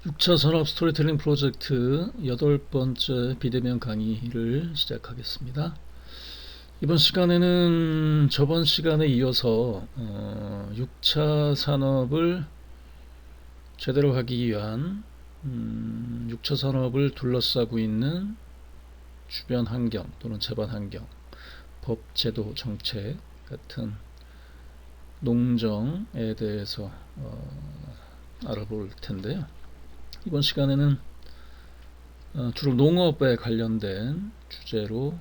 6차 산업 스토리텔링 프로젝트 8번째 비대면 강의를 시작하겠습니다. 이번 시간에는 저번 시간에 이어서 6차 산업을 제대로 하기 위한 6차 산업을 둘러싸고 있는 주변 환경 또는 제반 환경, 법, 제도, 정책 같은 농정에 대해서 알아볼 텐데요. 이번 시간에는 주로 농업에 관련된 주제로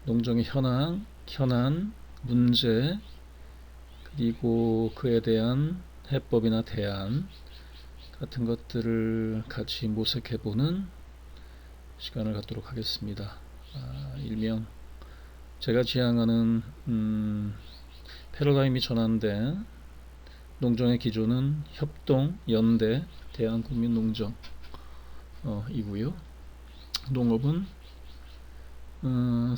농정의 현안, 문제, 그리고 그에 대한 해법이나 대안 같은 것들을 같이 모색해보는 시간을 갖도록 하겠습니다. 일명 제가 지향하는 패러다임이 전환된 농정의 기조는 협동, 연대, 대한국민농정 이고요. 농업은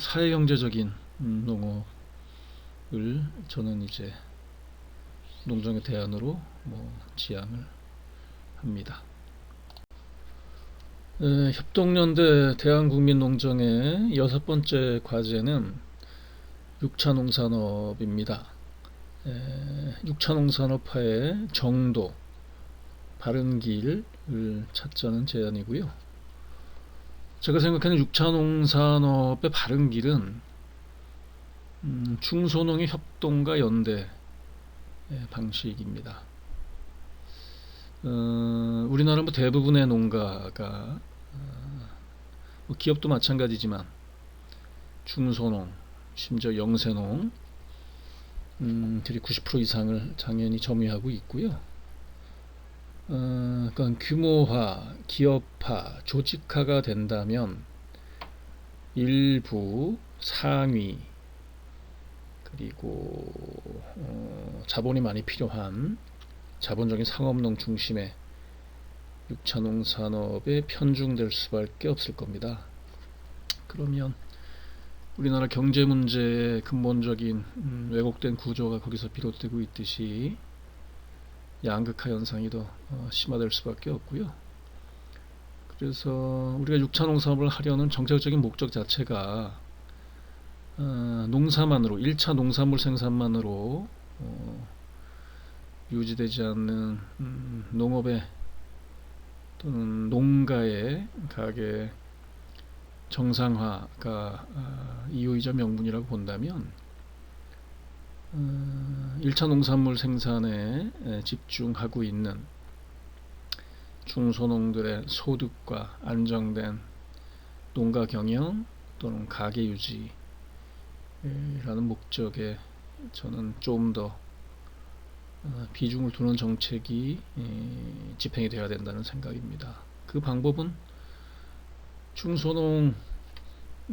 사회경제적인 농업을 저는 이제 농정의 대안으로 지향을 합니다. 협동연대 대한국민농정의 6번째 과제는 6차 농산업입니다. 6차 농산업화의 정도, 바른 길을 찾자는 제안이고요. 제가 생각하는 6차 농산업의 바른 길은 중소농의 협동과 연대 방식입니다. 우리나라 대부분의 농가가 기업도 마찬가지지만 중소농, 심지어 영세농 들이 90% 이상을 당연히 점유하고 있고요. 그러니까 규모화, 기업화, 조직화가 된다면 일부 상위 그리고 자본이 많이 필요한 자본적인 상업농 중심의 6차 농산업에 편중될 수밖에 없을 겁니다. 그러면 우리나라 경제 문제의 근본적인 왜곡된 구조가 거기서 비롯되고 있듯이 양극화 현상이 더 심화될 수밖에 없고요. 그래서 우리가 6차 농산업을 하려는 정책적인 목적 자체가 농사만으로 1차 농산물 생산만으로 유지되지 않는 농업의 또는 농가의 가계 정상화가 이유이자 명분이라고 본다면 1차 농산물 생산에 집중하고 있는 중소농들의 소득과 안정된 농가 경영 또는 가계 유지라는 목적에 저는 좀 더 비중을 두는 정책이 집행이 되어야 된다는 생각입니다. 그 방법은 중소농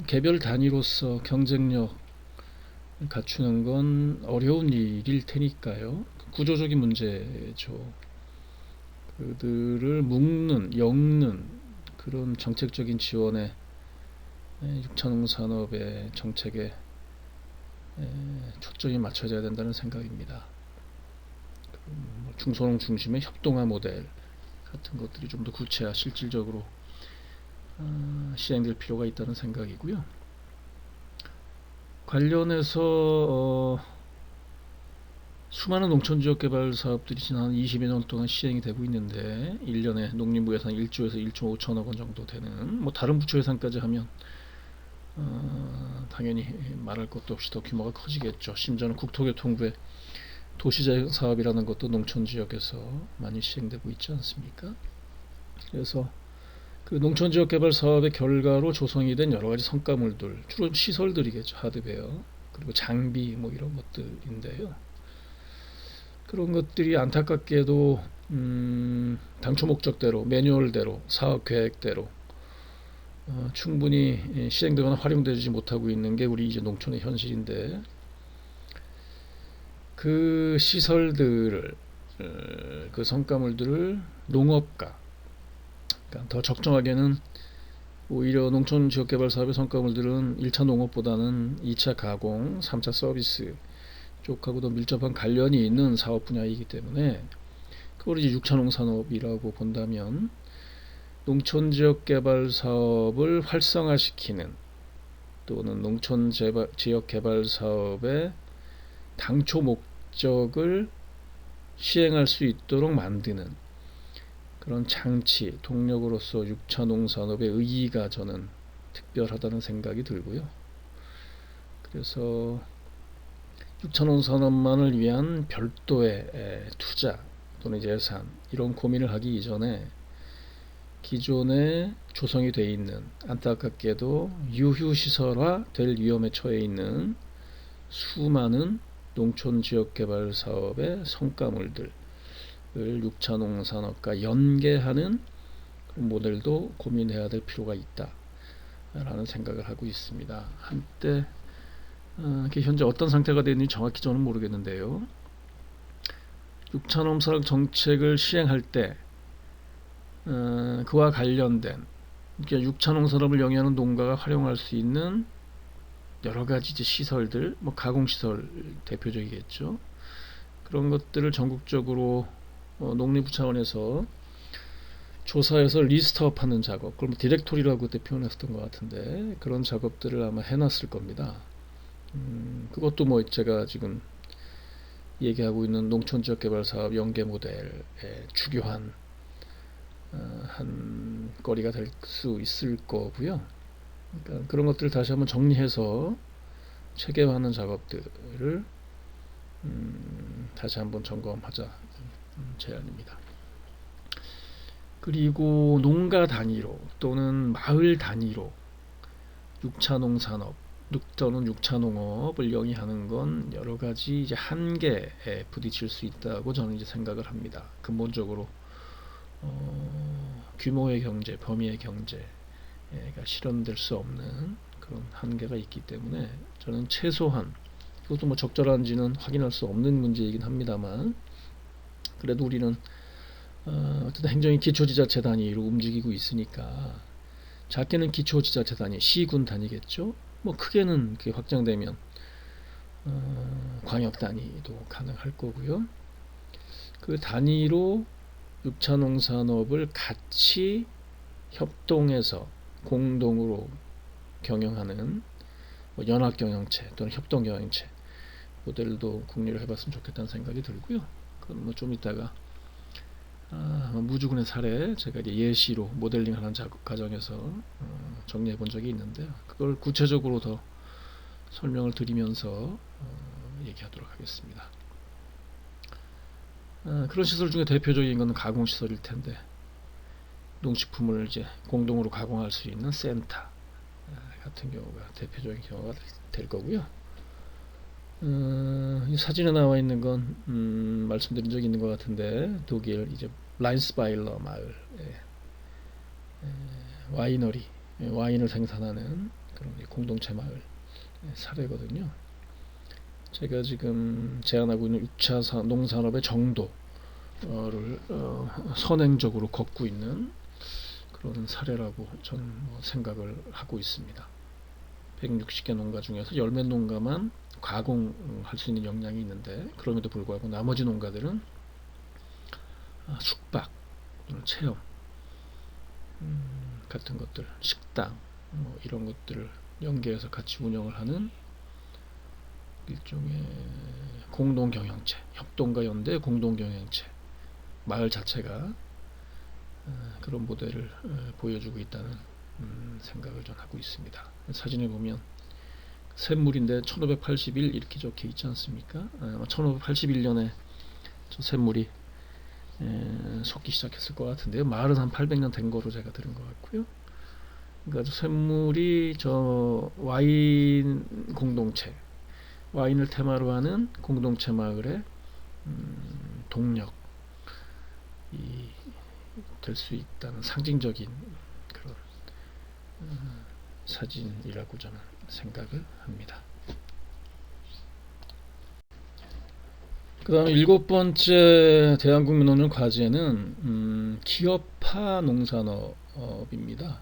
개별 단위로서 경쟁력 갖추는 건 어려운 일일 테니까요. 구조적인 문제죠. 그들을 엮는 그런 정책적인 지원에 6차 농산업의 정책에 초점이 맞춰져야 된다는 생각입니다. 중소농 중심의 협동화 모델 같은 것들이 좀 더 구체화 실질적으로 시행될 필요가 있다는 생각이고요. 관련해서 수많은 농촌지역개발 사업들이 지난 20여 년 동안 시행이 되고 있는데 1년에 농림부 예산 1조에서 1조 5천억 원 정도 되는 다른 부처 예산까지 하면 당연히 말할 것도 없이 더 규모가 커지겠죠. 심지어는 국토교통부의 도시재생 사업이라는 것도 농촌지역에서 많이 시행되고 있지 않습니까? 그래서 그 농촌지역개발 사업의 결과로 조성이 된 여러 가지 성과물들, 주로 시설들이겠죠. 하드웨어, 그리고 장비 이런 것들인데요. 그런 것들이 안타깝게도 당초 목적대로, 매뉴얼대로, 사업 계획대로 충분히 시행되거나 활용되지 못하고 있는 게 우리 이제 농촌의 현실인데, 그 시설들을, 그 성과물들을 농업가, 그러니까 더 적정하게는 오히려 농촌지역개발 사업의 성과물들은 1차 농업보다는 2차 가공, 3차 서비스 쪽하고 더 밀접한 관련이 있는 사업 분야이기 때문에 그걸 이제 6차 농산업이라고 본다면 농촌 지역 개발 사업을 활성화시키는 또는 농촌 지역 개발 사업의 당초 목적을 시행할 수 있도록 만드는 그런 장치, 동력으로서 6차 농산업의 의의가 저는 특별하다는 생각이 들고요. 그래서 6차 농산업만을 위한 별도의 투자 또는 예산 이런 고민을 하기 이전에 기존에 조성이 되어 있는 안타깝게도 유휴시설화 될 위험에 처해 있는 수많은 농촌 지역 개발 사업의 성과물들을 6차 농산업과 연계하는 모델도 고민해야 될 필요가 있다 라는 생각을 하고 있습니다. 한때 현재 어떤 상태가 되는지 정확히 저는 모르겠는데요. 6차 농산업 정책을 시행할 때 그와 관련된 6차 농산업을 영위하는 농가가 활용할 수 있는 여러 가지 이제 시설들, 가공시설 대표적이겠죠. 그런 것들을 전국적으로 농림부 차원에서 조사해서 리스트업하는 작업, 그걸 디렉토리라고 그때 표현했었던 것 같은데 그런 작업들을 아마 해놨을 겁니다. 그것도 제가 지금 얘기하고 있는 농촌지역개발사업 연계 모델의 주요한 한 거리가 될 수 있을 거고요. 그러니까 그런 것들을 다시 한번 정리해서 체계화하는 작업들을 다시 한번 점검하자 제안입니다. 그리고 농가 단위로 또는 마을 단위로 6차 농산업 또는 6차 농업을 영위하는 건 여러 가지 이제 한계에 부딪힐 수 있다고 저는 이제 생각을 합니다. 근본적으로 규모의 경제, 범위의 경제가 실현될 수 없는 그런 한계가 있기 때문에 저는 최소한 이것도 적절한지는 확인할 수 없는 문제이긴 합니다만 그래도 우리는 어쨌든 행정이 기초지자체 단위로 움직이고 있으니까 작게는 기초지자체 단위, 시군 단위겠죠. 크게는 그게 확장되면 광역 단위도 가능할 거고요. 그 단위로 6차 농산업을 같이 협동해서 공동으로 경영하는 연합경영체 또는 협동경영체 모델도 국리를 해봤으면 좋겠다는 생각이 들고요. 그건 좀 이따가 무주군의 사례 제가 이제 예시로 모델링하는 과정에서 정리해 본 적이 있는데요. 그걸 구체적으로 더 설명을 드리면서 얘기하도록 하겠습니다. 그런 시설 중에 대표적인 것은 가공시설일 텐데 농식품을 이제 공동으로 가공할 수 있는 센터 같은 경우가 대표적인 경우가 될 거고요. 이 사진에 나와 있는 건 말씀드린 적이 있는 것 같은데 독일 이제 라인스바일러 마을 와이너리 와인을 생산하는 그런 공동체 마을 사례거든요. 제가 지금 제안하고 있는 6차 농산업의 정도를 선행적으로 걷고 있는 그런 사례라고 저는 생각을 하고 있습니다. 160개 농가 중에서 열몇 농가만 가공할 수 있는 역량이 있는데 그럼에도 불구하고 나머지 농가들은 숙박, 체험 같은 것들, 식당 이런 것들을 연계해서 같이 운영을 하는 일종의 공동경영체, 협동과 연대 공동경영체 마을 자체가 그런 모델을 보여주고 있다는 생각을 전 하고 있습니다. 사진에 보면 샘물인데 1581 이렇게 적혀 있지 않습니까? 1581년에 저 샘물이 솟기 시작했을 것 같은데요. 마을은 한 800년 된 거로 제가 들은 것 같고요. 그러니까 저 샘물이 저 와인 공동체, 와인을 테마로 하는 공동체 마을의 동력이 될 수 있다는 상징적인 그런 사진이라고 저는 생각을 합니다. 그 다음에 7번째 대한국민논문 과제는 기업화 농산업입니다.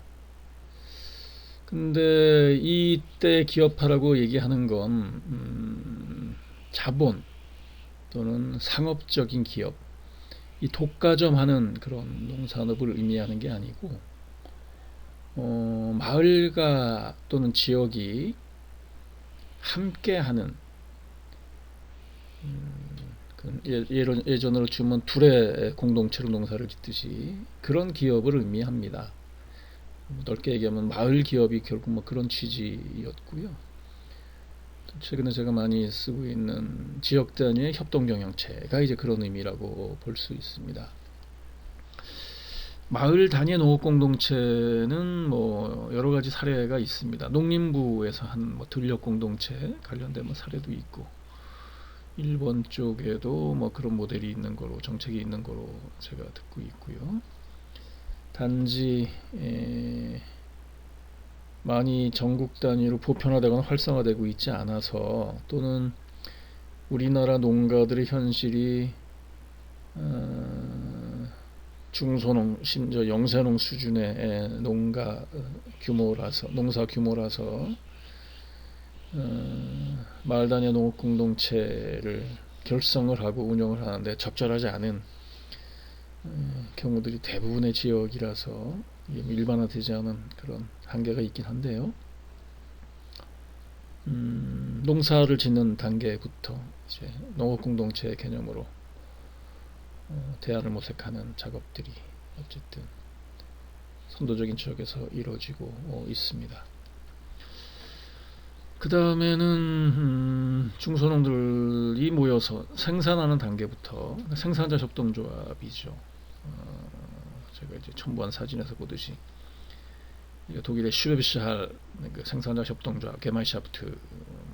근데 이때 기업화라고 얘기하는 건 자본 또는 상업적인 기업 이 독과점하는 그런 농산업을 의미하는 게 아니고 마을과 또는 지역이 함께하는 예전으로 치면 둘의 공동체로 농사를 짓듯이 그런 기업을 의미합니다. 넓게 얘기하면 마을 기업이 결국 뭐 그런 취지였고요. 최근에 제가 많이 쓰고 있는 지역 단위의 협동 경영체가 이제 그런 의미라고 볼 수 있습니다. 마을 단위의 농업 공동체는 뭐 여러 가지 사례가 있습니다. 농림부에서 한 뭐 들녘 공동체 관련된 뭐 사례도 있고, 일본 쪽에도 뭐 그런 모델이 있는 거로, 정책이 있는 거로 제가 듣고 있고요. 단지 많이 전국 단위로 보편화되거나 활성화되고 있지 않아서, 또는 우리나라 농가들의 현실이 중소농, 심지어 영세농 수준의 농가 규모라서, 농사 규모라서 마을 단위 농업 공동체를 결성을 하고 운영을 하는데 적절하지 않은 경우들이 대부분의 지역이라서 일반화되지 않은 그런 한계가 있긴 한데요. 농사를 짓는 단계부터 이제 농업 공동체 개념으로 대안을 모색하는 작업들이 어쨌든 선도적인 지역에서 이루어지고 있습니다. 그 다음에는 중소농들이 모여서 생산하는 단계부터 생산자 협동조합이죠. 제가 이제 첨부한 사진에서 보듯이 독일의 슈베비시할 생산자 협동조합 게마이샤프트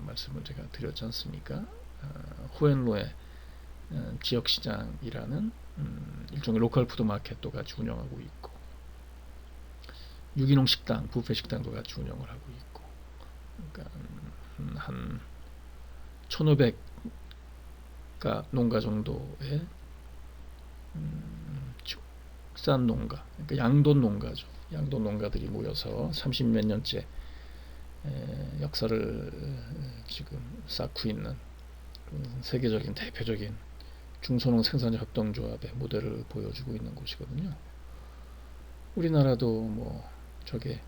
말씀을 제가 드렸지 않습니까? 호헨로의 지역시장이라는 일종의 로컬 푸드 마켓도 같이 운영하고 있고, 유기농 식당, 뷔페 식당도 같이 운영을 하고 있고, 그러니까 한 1,500가 농가 정도의 싼 농가, 그러니까 양돈 농가죠. 양돈 농가들이 모여서 30몇 년째 역사를 지금 쌓고 있는 세계적인 대표적인 중소농 생산자 협동조합의 모델을 보여주고 있는 곳이거든요. 우리나라도 뭐 저게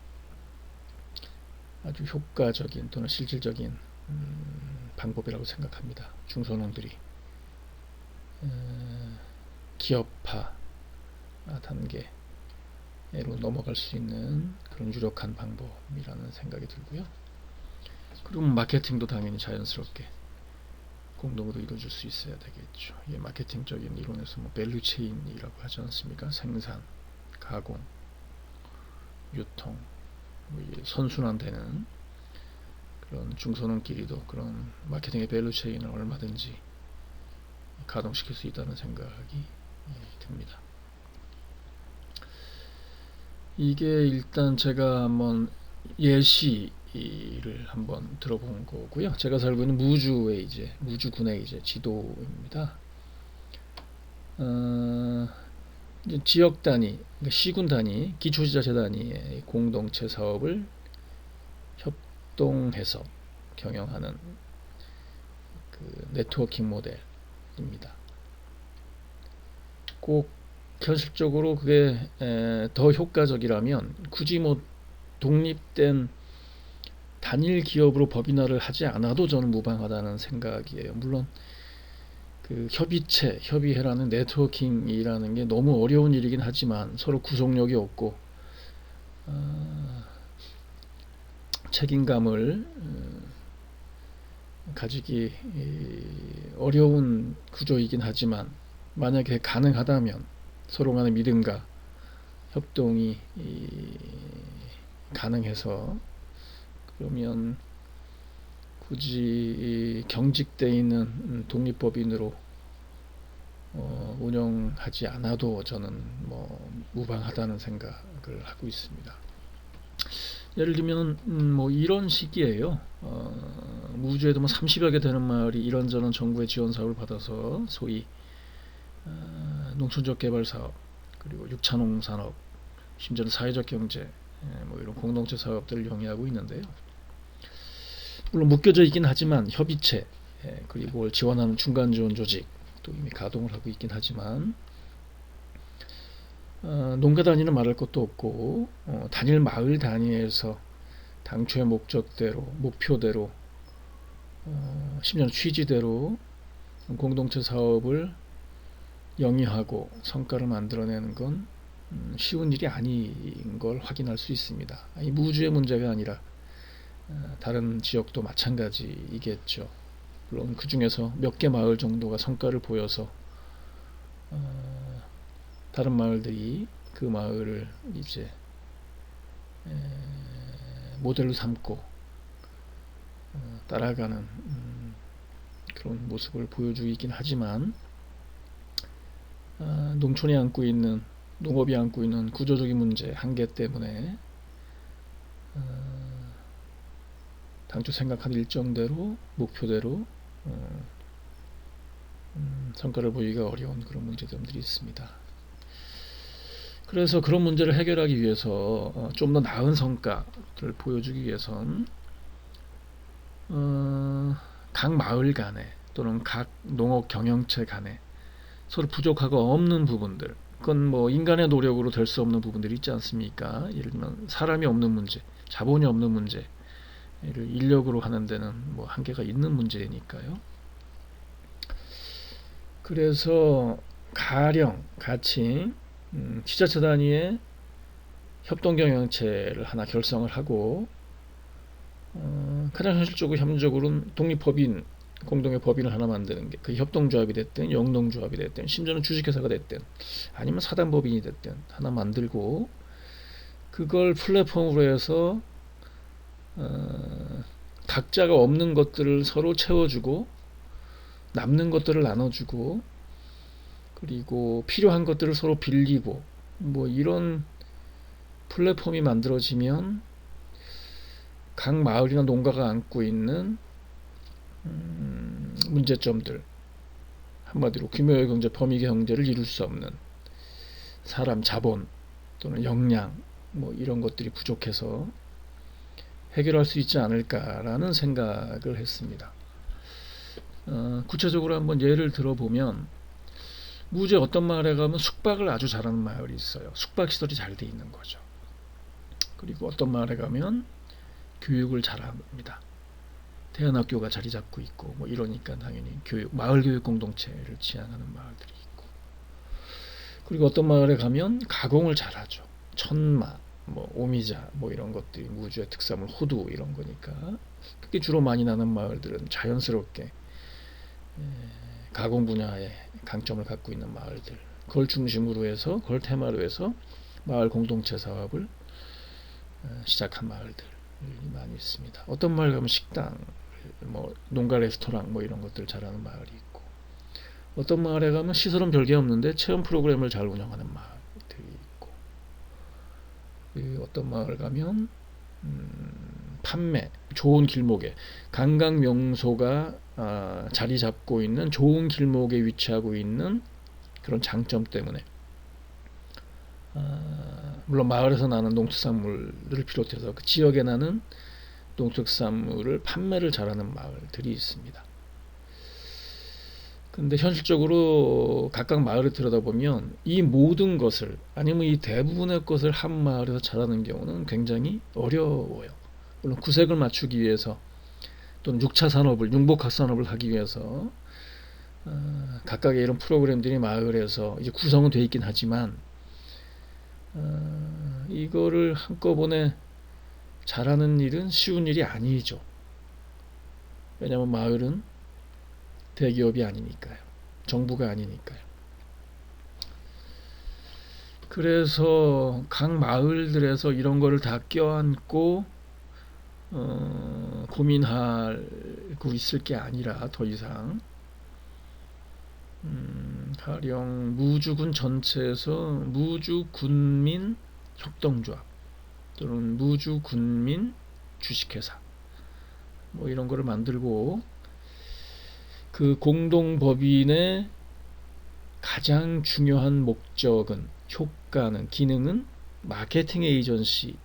아주 효과적인 또는 실질적인 방법이라고 생각합니다. 중소농들이 기업화 단계로 넘어갈 수 있는 그런 유력한 방법이라는 생각이 들고요. 그리고 마케팅도 당연히 자연스럽게 공동으로 이루어질 수 있어야 되겠죠. 이 마케팅적인 이론에서 뭐 밸류체인이라고 하지 않습니까? 생산, 가공, 유통, 뭐 선순환되는 그런 중소농끼리도 그런 마케팅의 밸류체인을 얼마든지 가동시킬 수 있다는 생각이 듭니다. 이게 일단 제가 한번 예시를 한번 들어본 거고요. 제가 살고 있는 무주의 이제 무주군의 이제 지도입니다. 이제 지역 단위, 그러니까 시군 단위, 기초지자체 단위의 공동체 사업을 협동해서 경영하는 그 네트워킹 모델입니다. 꼭 현실적으로 그게 더 효과적이라면 굳이 뭐 독립된 단일 기업으로 법인화를 하지 않아도 저는 무방하다는 생각이에요. 물론 그 협의체, 협의회라는 네트워킹이라는 게 너무 어려운 일이긴 하지만 서로 구속력이 없고 책임감을 가지기 어려운 구조이긴 하지만, 만약에 가능하다면 서로 간의 믿음과 협동이 가능해서, 그러면 굳이 경직되어 있는 독립법인으로 운영하지 않아도 저는 뭐 무방하다는 생각을 하고 있습니다. 예를 들면 뭐 이런 식이에요. 무주에도 뭐 30여 개 되는 마을이 이런저런 정부의 지원 사업을 받아서 소위 농촌적 개발 사업, 그리고 6차 농산업, 심지어는 사회적 경제, 뭐 이런 공동체 사업들을 영위하고 있는데요. 물론 묶여져 있긴 하지만 협의체, 그리고 지원하는 중간 지원 조직도 이미 가동을 하고 있긴 하지만, 농가 단위는 말할 것도 없고 단일 마을 단위에서 당초의 목적대로 목표대로 심지어 취지대로 공동체 사업을 영위하고 성과를 만들어내는 건 쉬운 일이 아닌 걸 확인할 수 있습니다. 이 무주의 문제가 아니라 다른 지역도 마찬가지이겠죠. 물론 그 중에서 몇 개 마을 정도가 성과를 보여서 다른 마을들이 그 마을을 이제 모델로 삼고 따라가는 그런 모습을 보여주긴 하지만 농촌이 안고 있는 농업이 안고 있는 구조적인 문제 한계 때문에 당초 생각한 일정대로 목표대로 성과를 보이기가 어려운 그런 문제점들이 있습니다. 그래서 그런 문제를 해결하기 위해서 좀 더 나은 성과를 보여주기 위해선 각 마을 간에 또는 각 농업 경영체 간에 서로 부족하고 없는 부분들, 그건 뭐 인간의 노력으로 될 수 없는 부분들이 있지 않습니까? 예를 들면 사람이 없는 문제, 자본이 없는 문제, 인력으로 하는 데는 뭐 한계가 있는 문제니까요. 그래서 가령 같이 지자체 단위의 협동경영체를 하나 결성을 하고 가장 현실적으로 협력적으로는 독립법인 공동의 법인을 하나 만드는 게 그 협동조합이 됐든 영농조합이 됐든 심지어는 주식회사가 됐든 아니면 사단법인이 됐든 하나 만들고 그걸 플랫폼으로 해서 각자가 없는 것들을 서로 채워주고 남는 것들을 나눠주고 그리고 필요한 것들을 서로 빌리고 뭐 이런 플랫폼이 만들어지면 각 마을이나 농가가 안고 있는 문제점들, 한마디로 규모의 경제, 범위 경제를 이룰 수 없는 사람, 자본 또는 역량 뭐 이런 것들이 부족해서 해결할 수 있지 않을까라는 생각을 했습니다. 구체적으로 한번 예를 들어보면 무주의 어떤 마을에 가면 숙박을 아주 잘하는 마을이 있어요. 숙박 시설이 잘 돼 있는 거죠. 그리고 어떤 마을에 가면 교육을 잘합니다. 대안학교가 자리 잡고 있고 뭐 이러니까 당연히 마을 교육 공동체를 지향하는 마을들이 있고 그리고 어떤 마을에 가면 가공을 잘하죠. 천마, 뭐 오미자 뭐 이런 것들이 무주의 특산물 호두 이런 거니까 그게 주로 많이 나는 마을들은 자연스럽게 가공 분야에 강점을 갖고 있는 마을들 그걸 중심으로 해서 그걸 테마로 해서 마을 공동체 사업을 시작한 마을들이 많이 있습니다. 어떤 마을 가면 식당 뭐 농가 레스토랑 뭐 이런 것들 잘하는 마을이 있고 어떤 마을에 가면 시설은 별게 없는데 체험 프로그램을 잘 운영하는 마을들이 있고 어떤 마을 가면 판매 좋은 길목에 관광 명소가 자리 잡고 있는 좋은 길목에 위치하고 있는 그런 장점 때문에 물론 마을에서 나는 농특산물들을 비롯해서 그 지역에 나는 농특산물을 판매를 잘하는 마을들이 있습니다. 근데 현실적으로 각각 마을을 들여다보면 이 모든 것을 아니면 이 대부분의 것을 한 마을에서 잘하는 경우는 굉장히 어려워요. 물론 구색을 맞추기 위해서 또는 6차 산업을 융복합 산업을 하기 위해서 각각의 이런 프로그램들이 마을에서 이제 구성은 되어 있긴 하지만 이거를 한꺼번에 잘하는 일은 쉬운 일이 아니죠. 왜냐하면 마을은 대기업이 아니니까요. 정부가 아니니까요. 그래서 각 마을들에서 이런 거를 다 껴안고 고민하고 있을 게 아니라 더 이상 가령 무주군 전체에서 무주군민 협동조합 또는 무주군민 주식회사 뭐 이런 거를 만들고 그 공동법인의 가장 중요한 목적은 효과는 기능은 마케팅 에이전시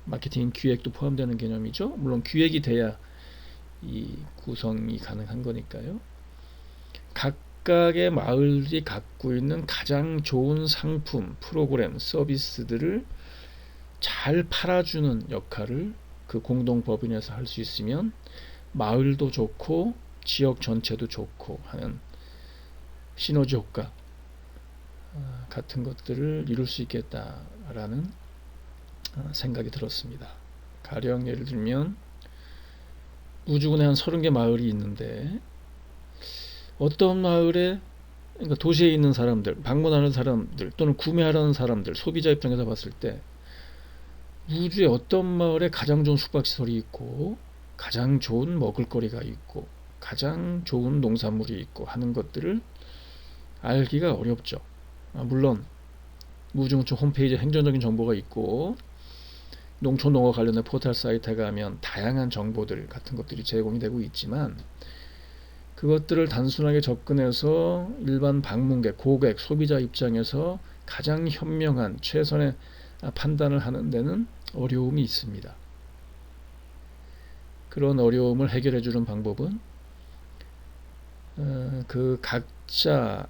마케팅 기획도 포함되는 개념이죠. 물론 기획이 돼야 이 구성이 가능한 거니까요. 각 각각의 마을이 갖고 있는 가장 좋은 상품, 프로그램, 서비스들을 잘 팔아주는 역할을 그 공동법인에서 할 수 있으면 마을도 좋고 지역 전체도 좋고 하는 시너지 효과 같은 것들을 이룰 수 있겠다라는 생각이 들었습니다. 가령 예를 들면 우주군에 한 30개 마을이 있는데 어떤 마을에, 그러니까 도시에 있는 사람들, 방문하는 사람들 또는 구매하려는 사람들, 소비자 입장에서 봤을 때 우주의 어떤 마을에 가장 좋은 숙박시설이 있고 가장 좋은 먹을거리가 있고 가장 좋은 농산물이 있고 하는 것들을 알기가 어렵죠. 물론 우주군청 홈페이지에 행정적인 정보가 있고 농촌농어 관련된 포털 사이트에 가면 다양한 정보들 같은 것들이 제공이 되고 있지만 그것들을 단순하게 접근해서 일반 방문객, 고객, 소비자 입장에서 가장 현명한 최선의 판단을 하는 데는 어려움이 있습니다. 그런 어려움을 해결해 주는 방법은 그 각자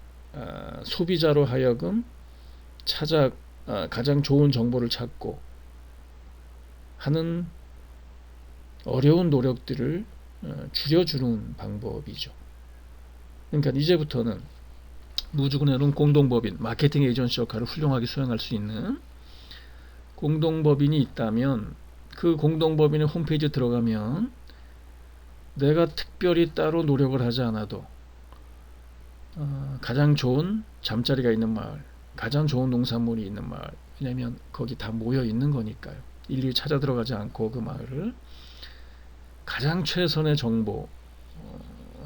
소비자로 하여금 가장 좋은 정보를 찾고 하는 어려운 노력들을 줄여주는 방법이죠. 그러니까 이제부터는 우주군에는 공동법인, 마케팅 에이전시 역할을 훌륭하게 수행할 수 있는 공동법인이 있다면 그 공동법인의 홈페이지에 들어가면 내가 특별히 따로 노력을 하지 않아도 가장 좋은 잠자리가 있는 마을, 가장 좋은 농산물이 있는 마을, 왜냐면 거기 다 모여 있는 거니까요. 일일이 찾아 들어가지 않고 그 마을을 가장 최선의 정보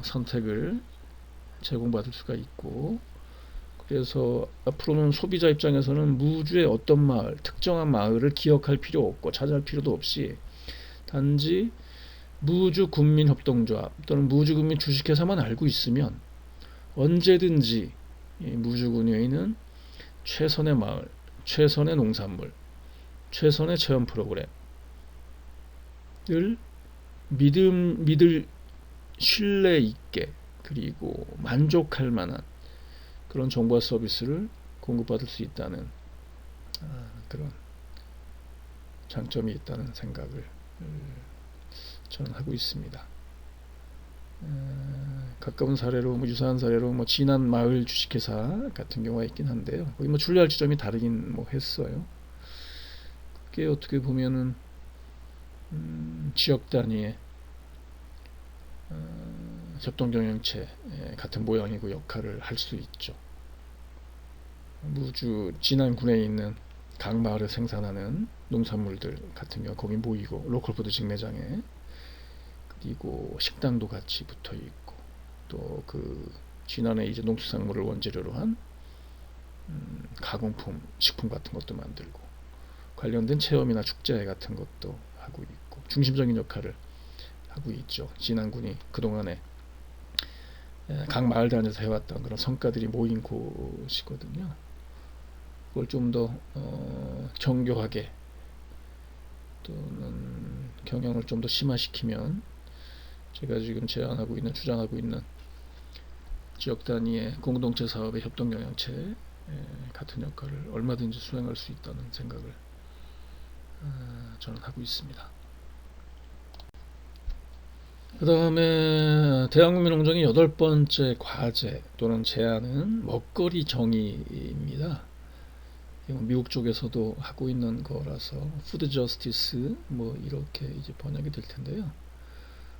선택을 제공받을 수가 있고, 그래서 앞으로는 소비자 입장에서는 무주의 어떤 마을, 특정한 마을을 기억할 필요 없고 찾아갈 필요도 없이 단지 무주군민협동조합 또는 무주군민 주식회사만 알고 있으면 언제든지 무주군에 있는 최선의 마을, 최선의 농산물, 최선의 체험 프로그램을 믿을 신뢰 있게 그리고 만족할 만한 그런 정보와 서비스를 공급받을 수 있다는 그런 장점이 있다는 생각을 저는 하고 있습니다. 가까운 사례로 유사한 사례로 진안 마을 주식회사 같은 경우가 있긴 한데요. 거기 주의할 지점이 다르긴 했어요. 그게 어떻게 보면은 지역 단위의 협동경영체 같은 모양이고 역할을 할 수 있죠. 무주 진안군에 있는 각 마을에 생산하는 농산물들 같은 경우 거기 모이고 로컬푸드 직매장에, 그리고 식당도 같이 붙어 있고 또 그 진안에 이제 농수산물을 원재료로 한 가공품 식품 같은 것도 만들고 관련된 체험이나 축제 같은 것도 하고 있고 중심적인 역할을 하고 있죠. 진안군이 그동안에 각 마을 단위에서 해왔던 그런 성과들이 모인 곳이거든요. 그걸 좀 더 정교하게 또는 경영을 좀 더 심화시키면 제가 지금 제안하고 있는, 주장하고 있는 지역 단위의 공동체 사업의 협동경영체 같은 역할을 얼마든지 수행할 수 있다는 생각을 저는 하고 있습니다. 그 다음에 대한국민농정의 8번째 과제 또는 제안은 먹거리 정의입니다. 미국 쪽에서도 하고 있는 거라서 푸드 저스티스 이렇게 이제 번역이 될 텐데요.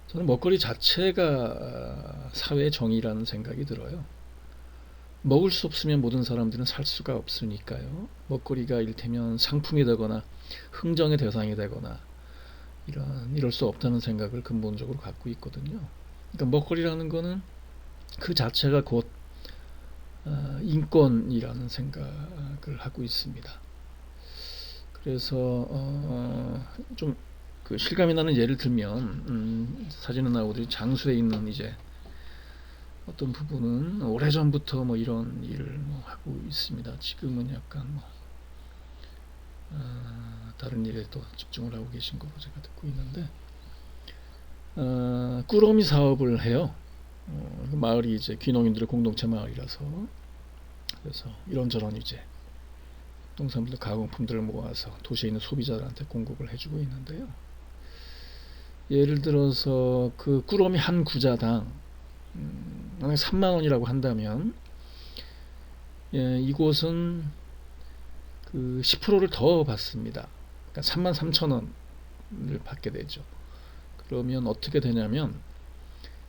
저는 먹거리 자체가 사회 정의라는 생각이 들어요. 먹을 수 없으면 모든 사람들은 살 수가 없으니까요. 먹거리가 이를테면 상품이 되거나 흥정의 대상이 되거나 이럴 수 없다는 생각을 근본적으로 갖고 있거든요. 그러니까 먹거리라는 거는 그 자체가 곧 인권이라는 생각을 하고 있습니다. 그래서 좀 그 실감이 나는 예를 들면 사진에 나오듯이 장수에 있는 이제 어떤 부분은 오래전부터 이런 일을 하고 있습니다. 지금은 약간 다른 일에 또 집중을 하고 계신 거로 제가 듣고 있는데 꾸러미 사업을 해요. 그 마을이 이제 귀농인들의 공동체 마을이라서, 그래서 이런저런 이제 농산물들 가공품들을 모아서 도시에 있는 소비자들한테 공급을 해주고 있는데요. 예를 들어서 그 꾸러미 한 구자당 3만 원이라고 한다면, 이곳은 그 10%를 더 받습니다. 그러니까 3만 3천 원을 받게 되죠. 그러면 어떻게 되냐면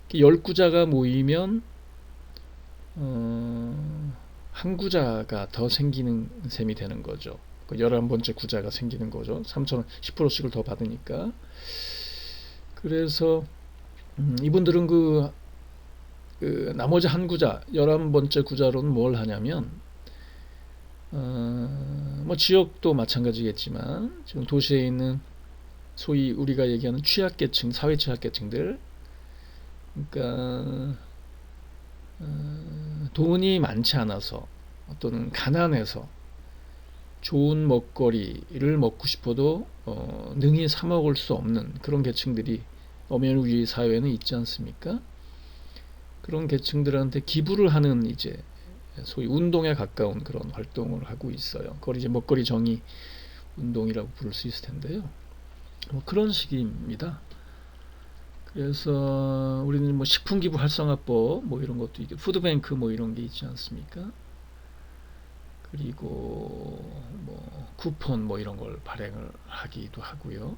10구자가 모이면 한 구자가 더 생기는 셈이 되는 거죠. 11번째 구자가 생기는 거죠. 3천 원 10%씩을 더 받으니까. 그래서 이분들은 그 나머지 한 구자, 11번째 구자로는 뭘 하냐면, 뭐 지역도 마찬가지겠지만 지금 도시에 있는 소위 우리가 얘기하는 취약계층, 사회 취약계층들, 그러니까 돈이 많지 않아서 또는 가난해서 좋은 먹거리를 먹고 싶어도 능히 사 먹을 수 없는 그런 계층들이 엄연히 우리 사회에는 있지 않습니까? 그런 계층들한테 기부를 하는 이제 소위 운동에 가까운 그런 활동을 하고 있어요. 그걸 이제 먹거리 정의 운동이라고 부를 수 있을 텐데요. 뭐 그런 식입니다. 그래서 우리는 뭐 식품기부 활성화법 뭐 이런 것도 있고, 푸드뱅크 뭐 이런 게 있지 않습니까? 그리고 뭐 쿠폰 뭐 이런 걸 발행을 하기도 하고요.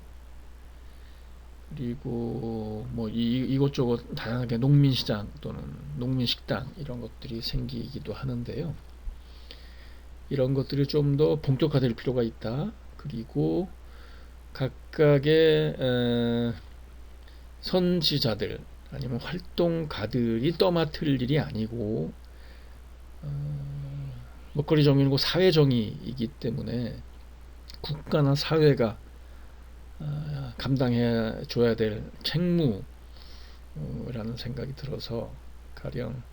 그리고 뭐 이곳저곳 다양하게 농민시장 또는 농민식당 이런 것들이 생기기도 하는데요. 이런 것들이 좀 더 본격화될 필요가 있다. 그리고 각각의 선지자들 아니면 활동가들이 떠맡을 일이 아니고, 먹거리 정의는 사회 정의이기 때문에 국가나 사회가 감당해 줘야 될 책무라는 생각이 들어서, 가령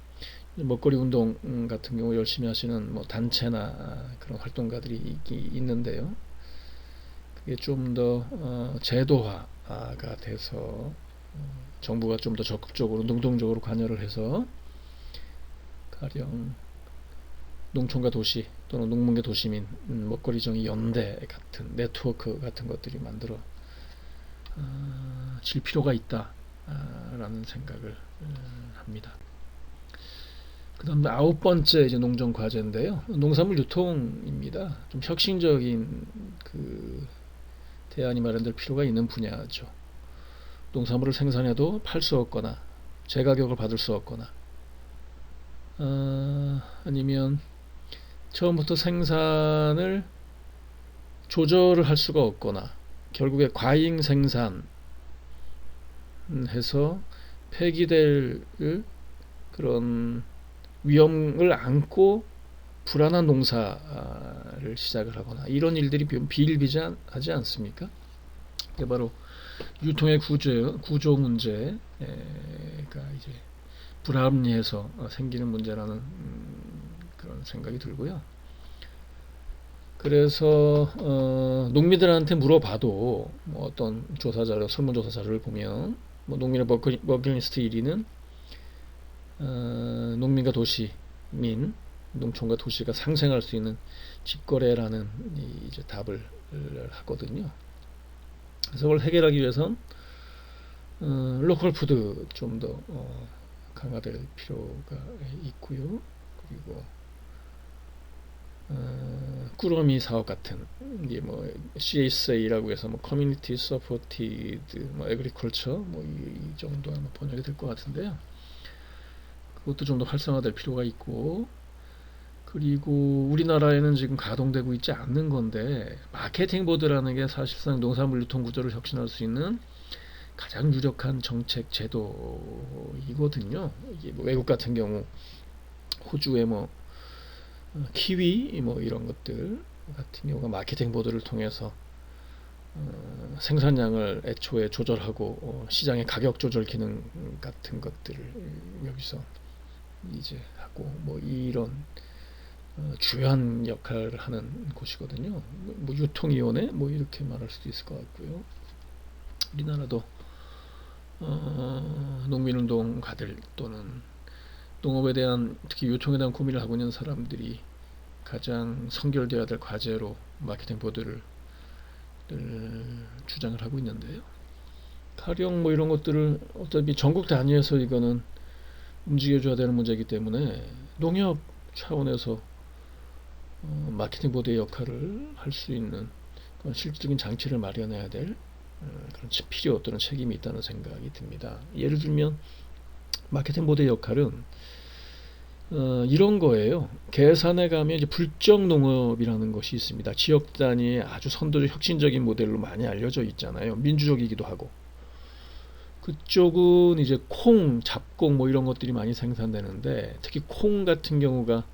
먹거리 운동 같은 경우 열심히 하시는 뭐 단체나 그런 활동가들이 있는데요. 그게 좀 더 제도화가 돼서 정부가 좀 더 적극적으로 능동적으로 관여를 해서, 가령 농촌과 도시 또는 농민과 도시민 먹거리 정의 연대 같은 네트워크 같은 것들이 만들어 질 필요가 있다라는 생각을 합니다. 그 다음 9번째 이제 농정 과제인데요. 농산물 유통입니다. 좀 혁신적인 그 대안이 마련될 필요가 있는 분야죠. 농산물을 생산해도 팔 수 없거나 제가격을 받을 수 없거나, 아니면 처음부터 생산을 조절을 할 수가 없거나 결국에 과잉 생산해서 폐기될 그런 위험을 안고 불안한 농사를 시작을 하거나, 이런 일들이 비일비재하지 않습니까? 그게 바로 유통의 구조 문제가 이제 불합리해서 생기는 문제라는 그런 생각이 들고요. 그래서 농민들한테 물어봐도 뭐 어떤 조사 자료, 설문조사 자료를 보면 뭐 농민의 버킷리스트 1위는 농민과 도시민, 농촌과 도시가 상생할 수 있는 직거래라는 이제 답을 하거든요. 그래서 그걸 해결하기 위해선 로컬 푸드 좀 더 강화될 필요가 있고요. 그리고 꾸러미 사업 같은, 이게 뭐 CSA라고 해서 뭐 커뮤니티 서포티드 뭐 에그리컬처 뭐 이 정도 아마 번역이 될 것 같은데요. 그것도 좀 더 활성화될 필요가 있고, 그리고 우리나라에는 지금 가동되고 있지 않는 건데, 마케팅 보드라는 게 사실상 농산물 유통 구조를 혁신할 수 있는 가장 유력한 정책 제도이거든요. 이게 뭐 외국 같은 경우 호주의 뭐 키위 뭐 이런 것들 같은 경우가 마케팅 보드를 통해서 생산량을 애초에 조절하고 시장의 가격 조절 기능 같은 것들을 여기서 이제 하고 뭐 이런 주요한 역할을 하는 곳이거든요. 뭐 유통위원회 뭐 이렇게 말할 수도 있을 것 같고요. 우리나라도 농민운동가들 또는 농업에 대한 특히 유통에 대한 고민을 하고 있는 사람들이 가장 선결되어야 될 과제로 마케팅 보드를 주장을 하고 있는데요. 가령 뭐 이런 것들을 어차피 전국 단위에서 이거는 움직여줘야 되는 문제이기 때문에 농협 차원에서 마케팅 보드의 역할을 할 수 있는 그런 실질적인 장치를 마련해야 될 그런 필요 또는 책임이 있다는 생각이 듭니다. 예를 들면 마케팅 보드의 역할은 이런 거예요. 계산에 가면 이제 불정 농업이라는 것이 있습니다. 지역 단위의 아주 선도적 혁신적인 모델로 많이 알려져 있잖아요. 민주적이기도 하고. 그쪽은 이제 콩, 잡곡 뭐 이런 것들이 많이 생산되는데 특히 콩 같은 경우가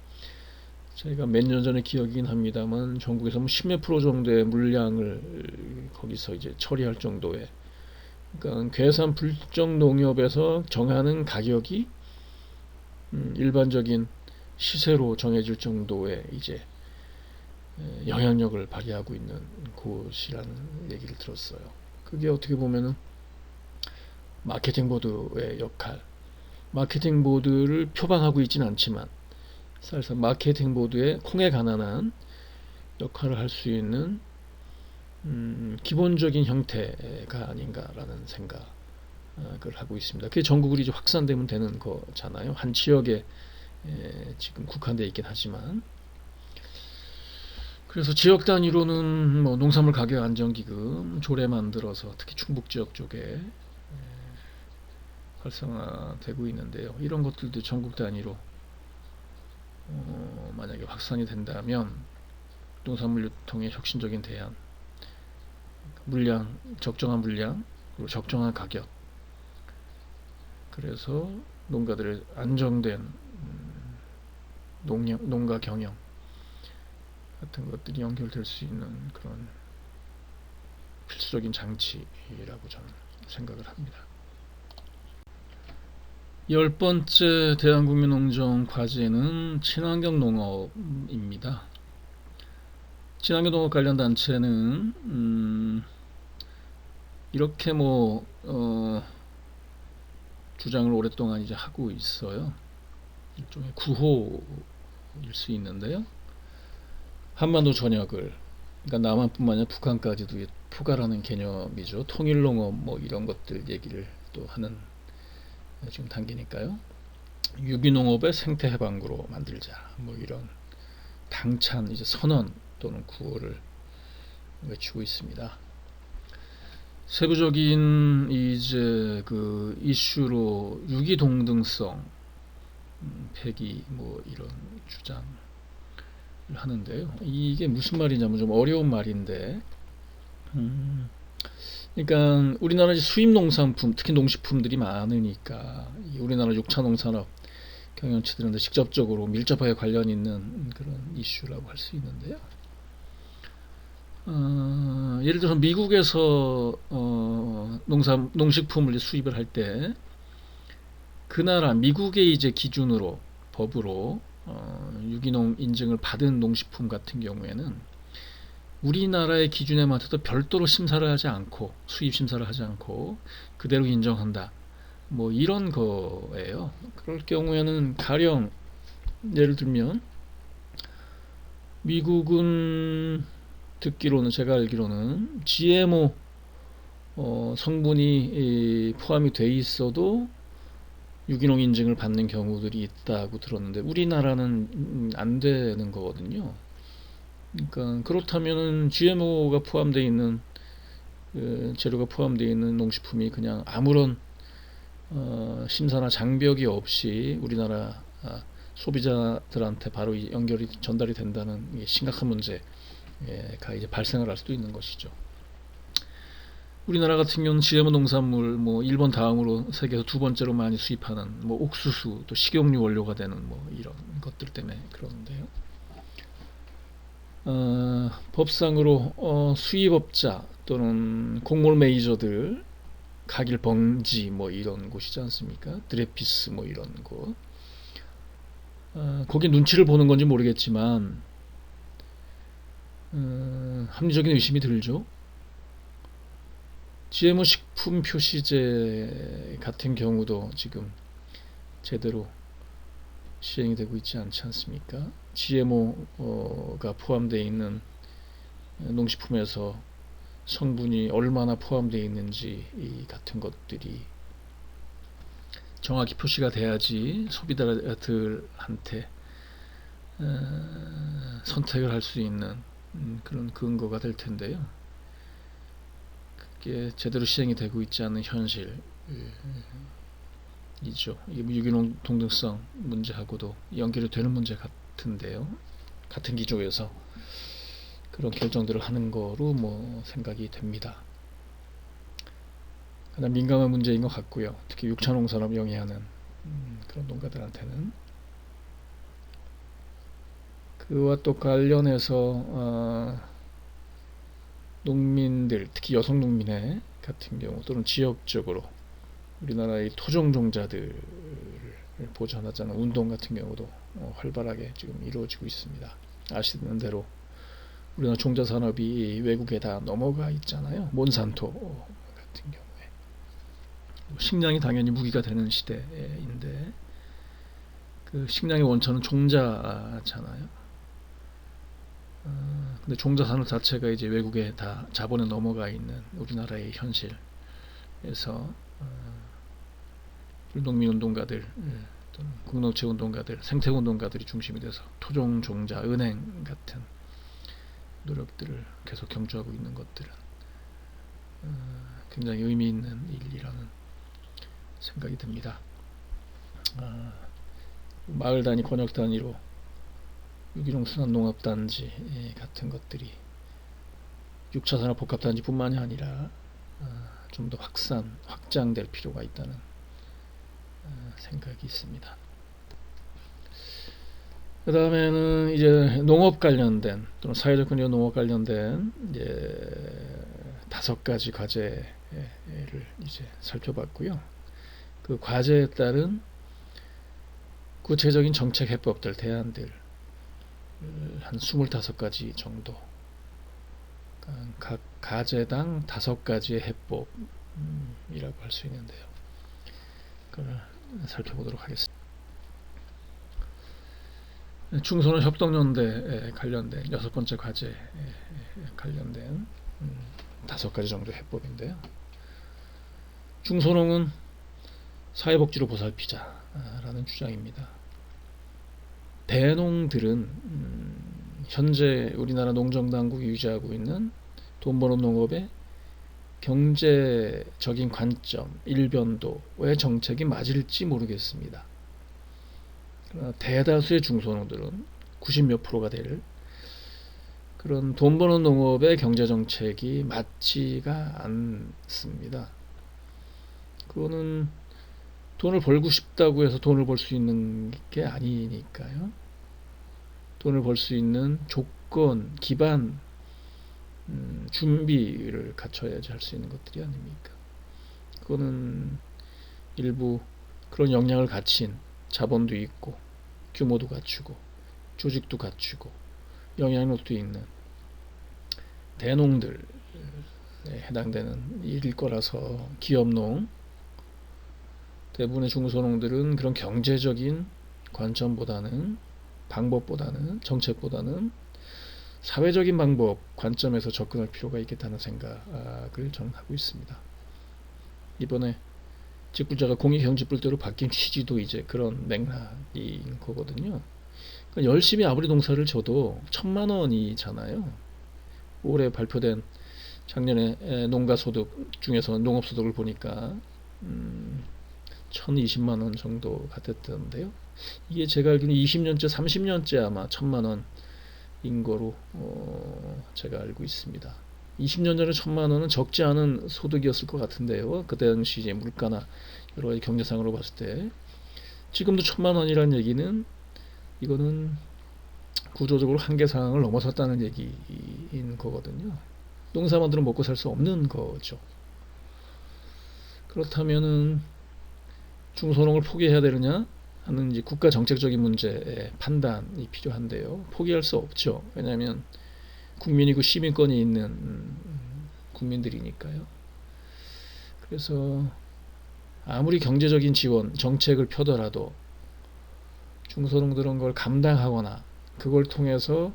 제가 몇 년 전에 기억이긴 합니다만 전국에서 뭐 10몇 프로 정도의 물량을 거기서 이제 처리할 정도의 그러니까 괴산 불정 농협에서 정하는 가격이 일반적인 시세로 정해질 정도의 이제 영향력을 발휘하고 있는 곳이라는 얘기를 들었어요. 그게 어떻게 보면은 마케팅 보드의 역할, 마케팅 보드를 표방하고 있지는 않지만 사실상 마케팅 보드의 콩에 관한 역할을 할 수 있는 기본적인 형태가 아닌가라는 생각을 하고 있습니다. 그게 전국으로 이제 확산되면 되는 거잖아요. 한 지역에 지금 국한되어 있긴 하지만 그래서 지역 단위로는 뭐 농산물 가격 안정기금 조례 만들어서 특히 충북 지역 쪽에 활성화되고 있는데요. 이런 것들도 전국 단위로 만약에 확산이 된다면 농산물 유통의 혁신적인 대안, 물량, 적정한 물량, 그리고 적정한 가격, 그래서 농가들의 안정된 농가 경영 같은 것들이 연결될 수 있는 그런 필수적인 장치라고 저는 생각을 합니다. 10번째 대한국민농정 과제는 친환경 농업입니다. 친환경 농업 관련 단체는 이렇게 주장을 오랫동안 이제 하고 있어요. 일종의 구호일 수 있는데요. 한반도 전역을 그러니까 남한뿐만 아니라 북한까지도 포괄하는 개념이죠. 통일농업 뭐 이런 것들 얘기를 또 하는 지금 단계니까요. 유기농업의 생태해방구로 만들자 뭐 이런 당찬 이제 선언 또는 구호를 외치고 있습니다. 세부적인 이제 그 이슈로 유기동등성 폐기 뭐 이런 주장을 하는데요. 이게 무슨 말이냐면 좀 어려운 말인데, 그러니까 우리나라 수입 농산품, 특히 농식품들이 많으니까 우리나라 6차 농산업 경영체들한테 직접적으로 밀접하게 관련 있는 그런 이슈라고 할 수 있는데요. 예를 들어서 미국에서 농식품을 수입을 할 때 그 나라 미국의 이제 기준으로 법으로 유기농 인증을 받은 농식품 같은 경우에는 우리나라의 기준에 맞춰서 별도로 심사를 하지 않고 수입 심사를 하지 않고 그대로 인정한다. 뭐 이런 거예요. 그럴 경우에는 가령 예를 들면 미국은 듣기로는 제가 알기로는 GMO 성분이 포함이 돼 있어도 유기농 인증을 받는 경우들이 있다고 들었는데 우리나라는 안 되는 거거든요. 그러니까 그렇다면은 GMO가 포함되어 있는 재료가 포함되어 있는 농식품이 그냥 아무런 심사나 장벽이 없이 우리나라 소비자들한테 바로 연결이 전달이 된다는 심각한 문제가 이제 발생을 할 수도 있는 것이죠. 우리나라 같은 경우는 GMO 농산물 뭐 일본 다음으로 세계에서 두 번째로 많이 수입하는 뭐 옥수수 또 식용유 원료가 되는 뭐 이런 것들 때문에 그러는데요. 법상으로 수입업자 또는 곡물 메이저들 가길 번지 뭐 이런 곳이지 않습니까? 드레피스 뭐 이런 곳. 거기 눈치를 보는 건지 모르겠지만 합리적인 의심이 들죠. GMO 식품 표시제 같은 경우도 지금 제대로 시행이 되고 있지 않지 않습니까? GMO가 포함되어 있는 농식품에서 성분이 얼마나 포함되어 있는지 이 같은 것들이 정확히 표시가 돼야지 소비자들한테 선택을 할 수 있는 그런 근거가 될 텐데요. 그게 제대로 시행이 되고 있지 않는 현실이죠. 이게 유기농 동등성 문제하고도 연결이 되는 문제 같은데요. 같은 기조에서 그런 결정들을 하는 거로 뭐 생각이 됩니다. 그다음 민감한 문제인 것 같고요. 특히 육차농산업 영위하는 그런 농가들한테는 그와 또 관련해서 농민들, 특히 여성 농민의 같은 경우 또는 지역적으로 우리나라의 토종 종자들을 보존하자는 운동 같은 경우도 활발하게 지금 이루어지고 있습니다. 아시는 대로 우리나라 종자 산업이 외국에 다 넘어가 있잖아요. 몬산토 같은 경우에 식량이 당연히 무기가 되는 시대인데 그 식량의 원천은 종자잖아요. 근데 종자 산업 자체가 이제 외국에 다 자본에 넘어가 있는 우리나라의 현실에서 농민운동가들 또는 공동체운동가들, 생태운동가들이 중심이 돼서 토종 종자, 은행 같은 노력들을 계속 경주하고 있는 것들은 굉장히 의미 있는 일이라는 생각이 듭니다. 마을 단위, 권역 단위로 유기농 순환농업단지 같은 것들이 6차 산업 복합단지뿐만이 아니라 좀 더 확장될 필요가 있다는 생각이 있습니다. 그 다음에는 이제 농업 관련된 또는 사회적 근로 농업 관련된 이제 5가지 과제를 이제 살펴봤고요. 그 과제에 따른 구체적인 정책 해법들, 대안들 한 25가지 정도, 각 과제당 5가지의 해법이라고 할 수 있는데요. 그걸 살펴보도록 하겠습니다. 중소농 협동연대에 관련된 6번째 과제에 관련된 5가지 정도의 해법인데요. 중소농은 사회복지로 보살피자라는 주장입니다. 대농들은 현재 우리나라 농정당국이 유지하고 있는 돈 버는 농업의 경제적인 관점, 일변도의 정책이 맞을지 모르겠습니다. 그러나 대다수의 중소농들은 90몇 %가 될 그런 돈 버는 농업의 경제정책이 맞지가 않습니다. 그거는 돈을 벌고 싶다고 해서 돈을 벌 수 있는 게 아니니까요. 돈을 벌 수 있는 조건, 기반, 준비를 갖춰야지 할 수 있는 것들이 아닙니까? 그거는 일부 그런 역량을 갖춘 자본도 있고 규모도 갖추고 조직도 갖추고 영향력도 있는 대농들에 해당되는 일일 거라서 기업농, 대부분의 중소농들은 그런 경제적인 관점보다는 방법보다는 정책보다는 사회적인 방법 관점에서 접근할 필요가 있겠다는 생각을 저는 하고 있습니다. 이번에 직불자가 공익경제불대로 바뀐 취지도 이제 그런 맥락인 거거든요. 그러니까 열심히 아무리 농사를 져도 1,000만 원이잖아요. 올해 발표된 작년에 농가소득 중에서 농업소득을 보니까 1,020만 원 정도가 됐던데요. 이게 제가 알기로는 20년째, 30년째 아마 1,000만 원인 거로 제가 알고 있습니다. 20년 전에 1,000만 원은 적지 않은 소득이었을 것 같은데요. 그때 당시 이제 물가나 여러 가지 경제상으로 봤을 때 지금도 1,000만 원이라는 얘기는 이거는 구조적으로 한계 상황을 넘어섰다는 얘기인 거거든요. 농사만으로 먹고 살 수 없는 거죠. 그렇다면은 중소농을 포기해야 되느냐 하는 이제 국가 정책적인 문제의 판단이 필요한데요. 포기할 수 없죠. 왜냐하면 국민이고 시민권이 있는 국민들이니까요. 그래서 아무리 경제적인 지원, 정책을 펴더라도 중소농들은 걸 감당하거나 그걸 통해서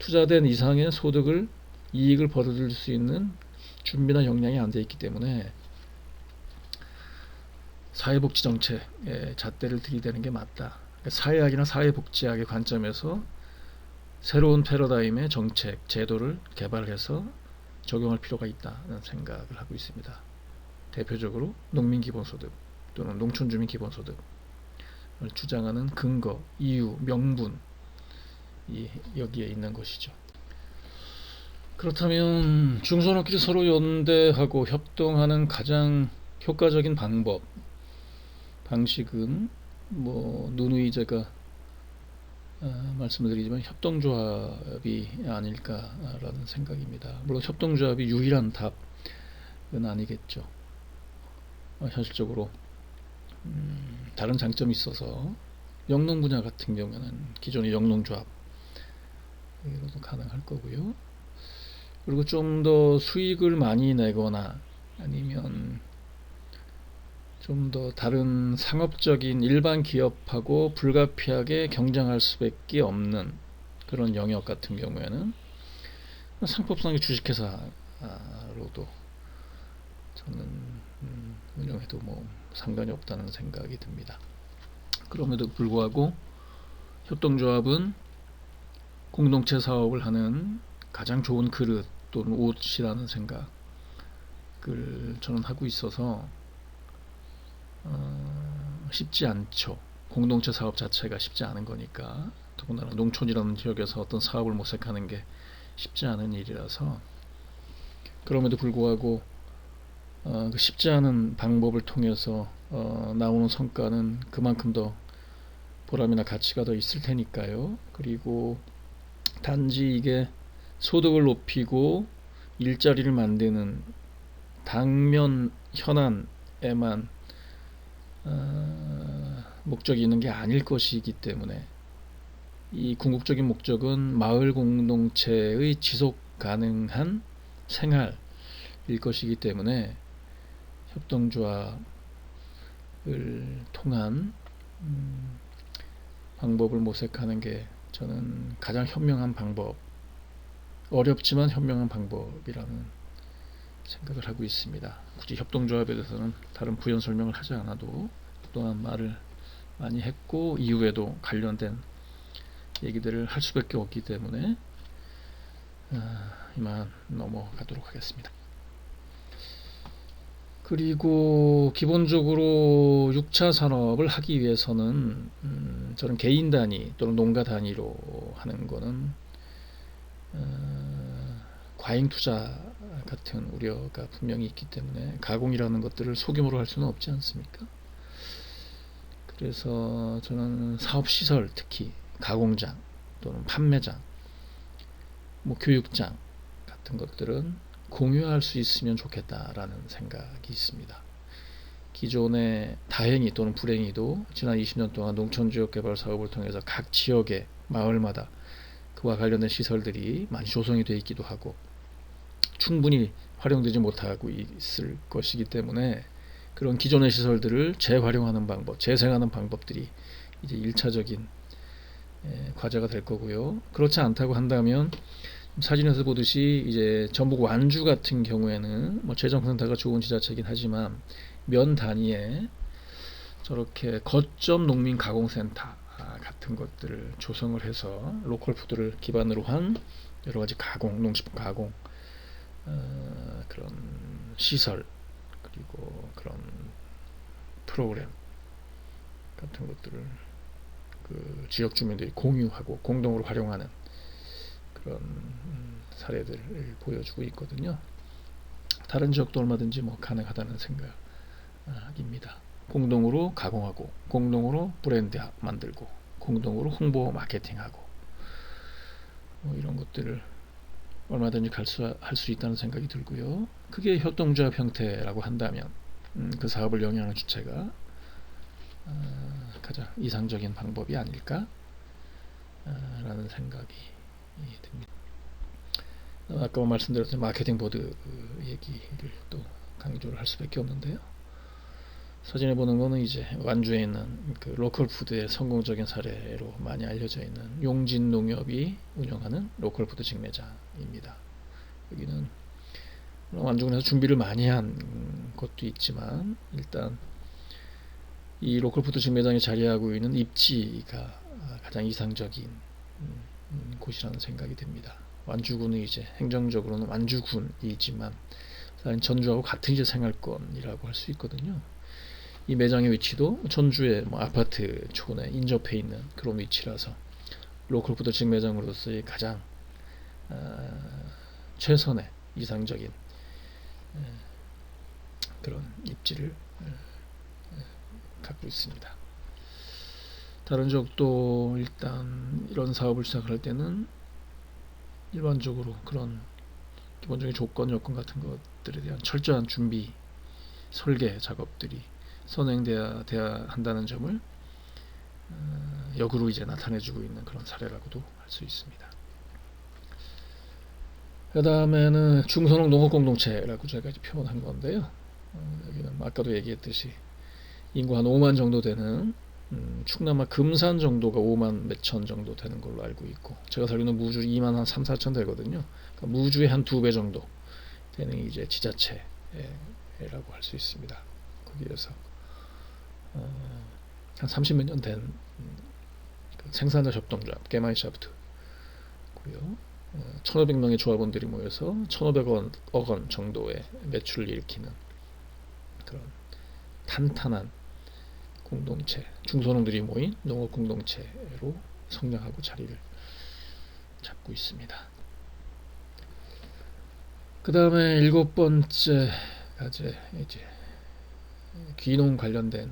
투자된 이상의 소득을 이익을 벌어들일 수 있는 준비나 역량이 안 돼 있기 때문에 사회복지 정책에 잣대를 들이대는 게 맞다. 사회학이나 사회복지학의 관점에서 새로운 패러다임의 정책, 제도를 개발해서 적용할 필요가 있다는 생각을 하고 있습니다. 대표적으로 농민기본소득 또는 농촌주민 기본소득을 주장하는 근거, 이유, 명분이 여기에 있는 것이죠. 그렇다면 중소農끼리 서로 연대하고 협동하는 가장 효과적인 방식은 누누이 제가 말씀을 드리지만 협동조합이 아닐까라는 생각입니다. 물론 협동조합이 유일한 답은 아니겠죠. 현실적으로 다른 장점이 있어서 영농 분야 같은 경우에는 기존의 영농조합 이로도 가능할 거고요. 그리고 좀 더 수익을 많이 내거나 아니면 좀 더 다른 상업적인 일반 기업하고 불가피하게 경쟁할 수밖에 없는 그런 영역 같은 경우에는 상법상의 주식회사로도 저는 운영해도 상관이 없다는 생각이 듭니다. 그럼에도 불구하고 협동조합은 공동체 사업을 하는 가장 좋은 그릇 또는 옷이라는 생각을 저는 하고 있어서 쉽지 않죠. 공동체 사업 자체가 쉽지 않은 거니까, 더군다나 농촌이라는 지역에서 어떤 사업을 모색하는 게 쉽지 않은 일이라서, 그럼에도 불구하고 그 쉽지 않은 방법을 통해서 나오는 성과는 그만큼 더 보람이나 가치가 더 있을 테니까요. 그리고 단지 이게 소득을 높이고 일자리를 만드는 당면 현안에만 목적이 있는 게 아닐 것이기 때문에 이 궁극적인 목적은 마을 공동체의 지속 가능한 생활일 것이기 때문에 협동조합을 통한 방법을 모색하는 게 저는 가장 현명한 방법, 어렵지만 현명한 방법이라는 생각을 하고 있습니다. 굳이 협동조합에 대해서는 다른 부연 설명을 하지 않아도 또한 말을 많이 했고 이후에도 관련된 얘기들을 할 수밖에 없기 때문에 이만 넘어가도록 하겠습니다. 그리고 기본적으로 6차 산업을 하기 위해서는 저는 개인 단위 또는 농가 단위로 하는 거는 과잉 투자 같은 우려가 분명히 있기 때문에 가공이라는 것들을 소규모로 할 수는 없지 않습니까? 그래서 저는 사업시설, 특히 가공장 또는 판매장, 교육장 같은 것들은 공유할 수 있으면 좋겠다라는 생각이 있습니다. 기존에 다행히 또는 불행히도 지난 20년 동안 농촌지역개발 사업을 통해서 각 지역의 마을마다 그와 관련된 시설들이 많이 조성이 되어 있기도 하고 충분히 활용되지 못하고 있을 것이기 때문에 그런 기존의 시설들을 재활용하는 방법, 재생하는 방법들이 이제 1차적인 과제가 될 거고요. 그렇지 않다고 한다면 사진에서 보듯이 이제 전북 완주 같은 경우에는 재정 상태가 좋은 지자체이긴 하지만 면 단위에 저렇게 거점 농민 가공센터 같은 것들을 조성을 해서 로컬 푸드를 기반으로 한 여러 가지 가공, 농식품 가공 그런 시설 그리고 그런 프로그램 같은 것들을 그 지역 주민들이 공유하고 공동으로 활용하는 그런 사례들을 보여주고 있거든요. 다른 지역도 얼마든지 가능하다는 생각입니다. 공동으로 가공하고 공동으로 브랜드 만들고 공동으로 홍보 마케팅하고 이런 것들을 얼마든지 할 수 있다는 생각이 들고요. 그게 협동조합 형태라고 한다면 그 사업을 영위하는 주체가 가장 이상적인 방법이 아닐까 라는 생각이 듭니다. 아까 말씀드렸던 마케팅 보드 얘기를 또 강조를 할 수밖에 없는데요. 사진에 보는 거는 이제 완주에 있는 그 로컬 푸드의 성공적인 사례로 많이 알려져 있는 용진농협이 운영하는 로컬 푸드 직매장입니다. 여기는 완주군에서 준비를 많이 한 것도 있지만 일단 이 로컬 푸드 직매장에 자리하고 있는 입지가 가장 이상적인 곳이라는 생각이 듭니다. 완주군은 이제 행정적으로는 완주군이지만 사실 전주하고 같은 이제 생활권이라고 할 수 있거든요. 이 매장의 위치도 전주의 뭐 아파트 촌에 인접해 있는 그런 위치라서 로컬 푸드 직매장으로서의 가장 최선의 이상적인 그런 입지를 갖고 있습니다. 다른 지역도 일단 이런 사업을 시작할 때는 일반적으로 그런 기본적인 조건, 여건 같은 것들에 대한 철저한 준비, 설계 작업들이 선행돼야 한다는 점을 역으로 이제 나타내주고 있는 그런 사례라고도 할 수 있습니다. 그 다음에는 중소농 농업공동체라고 제가 표현한 건데요. 여기는 아까도 얘기했듯이 인구 한 5만 정도 되는 충남 금산 정도가 5만 몇천 정도 되는 걸로 알고 있고, 제가 살고 있는 무주 2만 한 3, 4천 되거든요. 그러니까 무주의 한 2배 정도 되는 이제 지자체라고 할 수 있습니다. 거기에서 한 30몇 년 된 생산자 협동조합 게마이샤프트고요. 1,500명의 조합원들이 모여서 1,500억 원 정도의 매출을 일으키는 그런 탄탄한 공동체, 중소농들이 모인 농업 공동체로 성장하고 자리를 잡고 있습니다. 그 다음에 7번째가 이제 귀농 관련된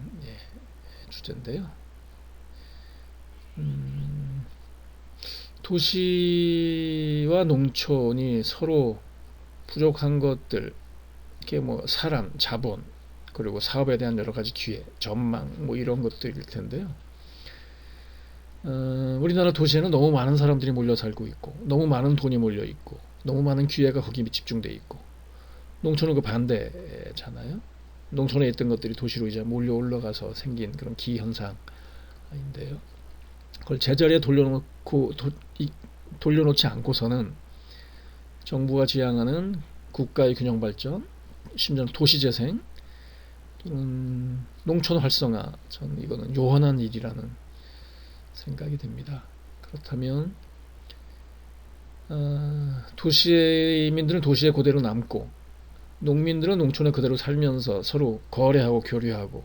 주제인데요. 도시와 농촌이 서로 부족한 것들, 이게 뭐 사람, 자본, 그리고 사업에 대한 여러 가지 기회, 전망, 뭐 이런 것들일 텐데요. 우리나라 도시에는 너무 많은 사람들이 몰려 살고 있고, 너무 많은 돈이 몰려 있고, 너무 많은 기회가 거기 집중돼 있고, 농촌은 그 반대잖아요. 농촌에 있던 것들이 도시로 이제 몰려 올라가서 생긴 그런 기현상인데요. 그걸 제자리에 돌려놓지 않고서는 정부가 지향하는 국가의 균형 발전, 심지어는 도시 재생, 농촌 활성화, 저는 이거는 요원한 일이라는 생각이 듭니다. 그렇다면 도시민들은 도시에 그대로 남고 농민들은 농촌에 그대로 살면서 서로 거래하고 교류하고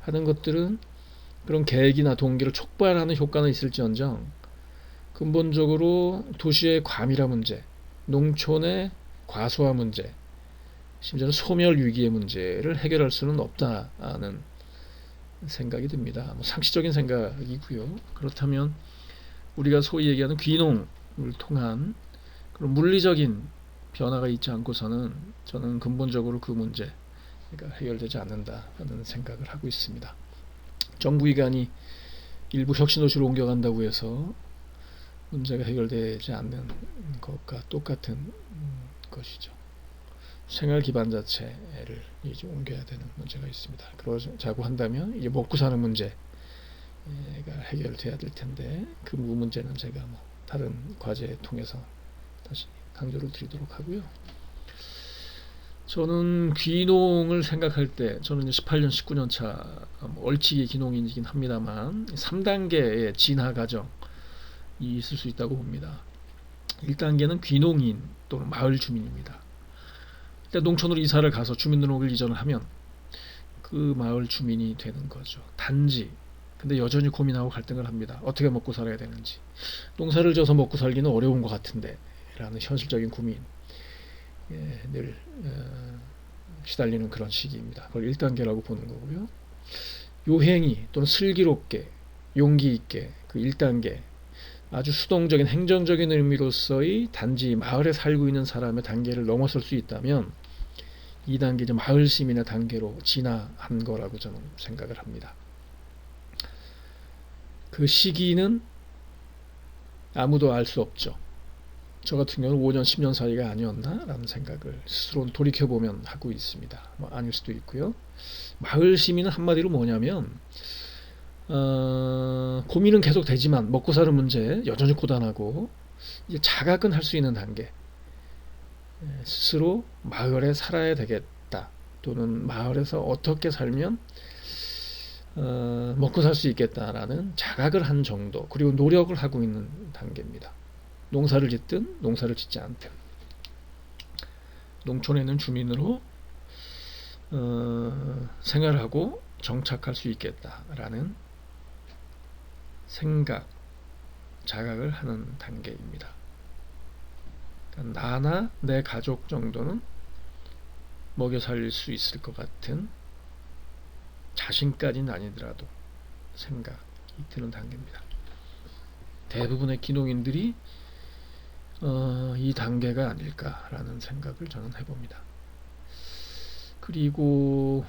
하는 것들은 그런 계획이나 동기를 촉발하는 효과는 있을지언정 근본적으로 도시의 과밀화 문제, 농촌의 과소화 문제, 심지어는 소멸 위기의 문제를 해결할 수는 없다는 생각이 듭니다. 뭐 상식적인 생각이고요. 그렇다면 우리가 소위 얘기하는 귀농을 통한 그런 물리적인 변화가 있지 않고서는 저는 근본적으로 그 문제가 해결되지 않는다는 생각을 하고 있습니다. 정부기관이 일부 혁신도시로 옮겨간다고 해서 문제가 해결되지 않는 것과 똑같은 것이죠. 생활 기반 자체를 이제 옮겨야 되는 문제가 있습니다. 그러자고 한다면 이제 먹고 사는 문제가 해결돼야 될 텐데 그 문제는 제가 뭐 다른 과제 통해서 다시 강조를 드리도록 하고요. 저는 귀농을 생각할 때 저는 이제 18년, 19년 차 얼치기 귀농이긴 합니다만 3단계의 진화 과정이 있을 수 있다고 봅니다. 1단계는 귀농인 또는 마을 주민입니다. 농촌으로 이사를 가서 주민등록을 이전을 하면 그 마을 주민이 되는 거죠. 단지 근데 여전히 고민하고 갈등을 합니다. 어떻게 먹고 살아야 되는지. 농사를 져서 먹고 살기는 어려운 것 같은데 라는 현실적인 고민 늘 시달리는 그런 시기입니다. 그걸 1단계라고 보는 거고요. 요행이 또는 슬기롭게 용기 있게 그 1단계 아주 수동적인 행정적인 의미로서의 단지 마을에 살고 있는 사람의 단계를 넘어설 수 있다면 2단계 이제 마을 시민의 단계로 진화한 거라고 저는 생각을 합니다. 그 시기는 아무도 알 수 없죠. 저 같은 경우는 5년, 10년 사이가 아니었나라는 생각을 스스로 돌이켜보면 하고 있습니다. 뭐 아닐 수도 있고요. 마을 시민은 한마디로 뭐냐면 고민은 계속 되지만 먹고 사는 문제 여전히 고단하고 이제 자각은 할 수 있는 단계. 스스로 마을에 살아야 되겠다. 또는 마을에서 어떻게 살면 먹고 살 수 있겠다라는 자각을 한 정도, 그리고 노력을 하고 있는 단계입니다. 농사를 짓든 농사를 짓지 않든 농촌에 있는 주민으로 생활하고 정착할 수 있겠다라는 생각, 자각을 하는 단계입니다. 그러니까 나나 내 가족 정도는 먹여 살릴 수 있을 것 같은, 자신까지는 아니더라도 생각이 드는 단계입니다. 대부분의 기농인들이 이 단계가 아닐까라는 생각을 저는 해봅니다. 그리고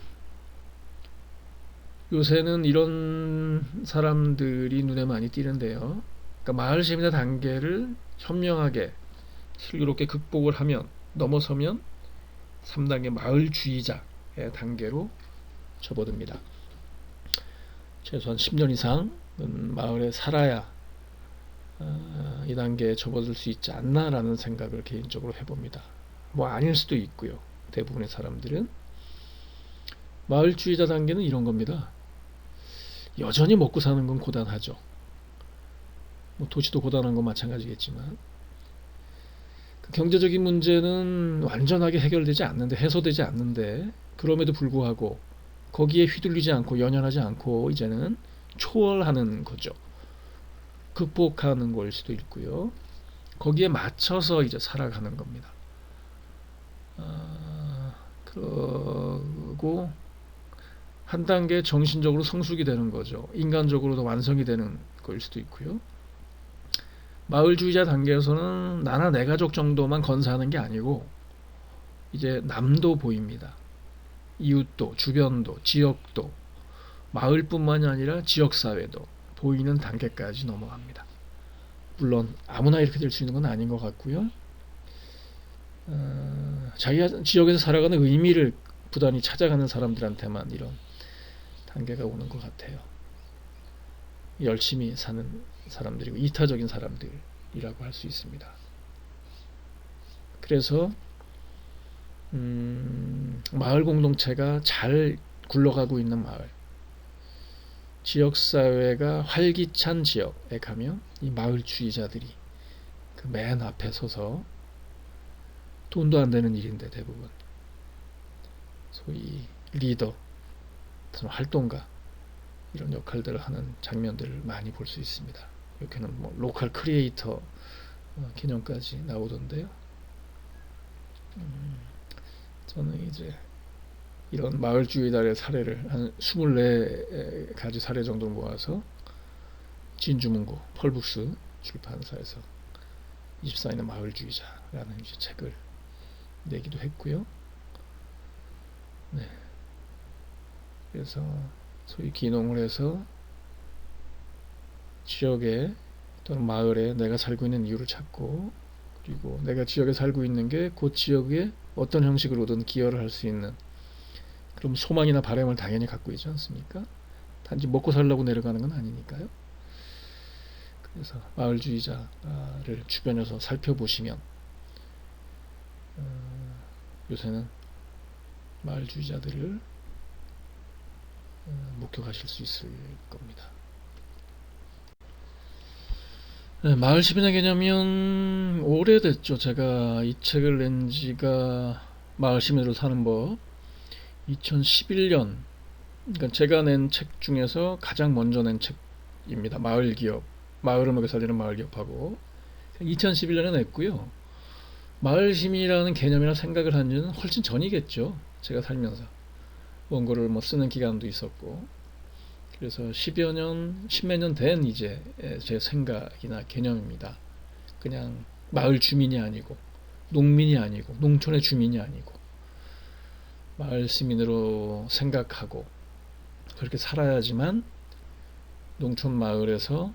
요새는 이런 사람들이 눈에 많이 띄는데요. 그러니까 마을 시민의 단계를 현명하게 슬기롭게 극복을 하면, 넘어서면 3단계 마을주의자의 단계로 접어듭니다. 최소한 10년 이상 마을에 살아야 이 단계에 접어들 수 있지 않나라는 생각을 개인적으로 해봅니다. 뭐 아닐 수도 있고요. 대부분의 사람들은 마을주의자 단계는 이런 겁니다. 여전히 먹고 사는 건 고단하죠. 뭐 도시도 고단한 건 마찬가지겠지만 그 경제적인 문제는 완전하게 해결되지 않는데, 해소되지 않는데, 그럼에도 불구하고 거기에 휘둘리지 않고 연연하지 않고 이제는 초월하는 거죠. 극복하는 걸 수도 있고요. 거기에 맞춰서 이제 살아가는 겁니다. 그리고 한 단계 정신적으로 성숙이 되는 거죠. 인간적으로도 완성이 되는 걸 수도 있고요. 마을주의자 단계에서는 나나 내 가족 정도만 건사하는 게 아니고 이제 남도 보입니다. 이웃도, 주변도, 지역도, 마을뿐만이 아니라 지역사회도 보이는 단계까지 넘어갑니다. 물론 아무나 이렇게 될 수 있는 건 아닌 것 같고요. 자기 지역에서 살아가는 의미를 부단히 찾아가는 사람들한테만 이런 단계가 오는 것 같아요. 열심히 사는 사람들이고 이타적인 사람들이라고 할 수 있습니다. 그래서 마을 공동체가 잘 굴러가고 있는 마을, 지역사회가 활기찬 지역에 가면 이 마을주의자들이 그 맨 앞에 서서, 돈도 안 되는 일인데 대부분 소위 리더, 활동가 이런 역할들을 하는 장면들을 많이 볼 수 있습니다. 여기는 뭐 로컬 크리에이터 개념까지 나오던데요. 저는 이제 이런 마을주의자의 사례를 한 24가지 사례 정도 모아서 진주문고 펄북스 출판사에서 24인의 마을주의자라는 책을 내기도 했고요. 네. 그래서 소위 기농을 해서 지역에 또는 마을에 내가 살고 있는 이유를 찾고, 그리고 내가 지역에 살고 있는 게 그 지역에 어떤 형식으로든 기여를 할 수 있는 그럼 소망이나 바람을 당연히 갖고 있지 않습니까? 단지 먹고 살려고 내려가는 건 아니니까요. 그래서 마을주의자를 주변에서 살펴보시면 요새는 마을주의자들을 목격하실 수 있을 겁니다. 네, 마을 시민의 개념은 오래됐죠. 제가 이 책을 낸 지가 마을 시민으로 사는 법 2011년, 그러니까 제가 낸 책 중에서 가장 먼저 낸 책입니다. 마을 기업, 마을을 먹여 살리는 마을 기업하고 2011년에 냈고요. 마을 시민이라는 개념이나 생각을 한 지는 훨씬 전이겠죠. 제가 살면서 원고를 뭐 쓰는 기간도 있었고, 그래서 10여 년, 10몇 년 된 이제 제 생각이나 개념입니다. 그냥 마을 주민이 아니고, 농민이 아니고, 농촌의 주민이 아니고, 마을 시민으로 생각하고 그렇게 살아야지만 농촌 마을에서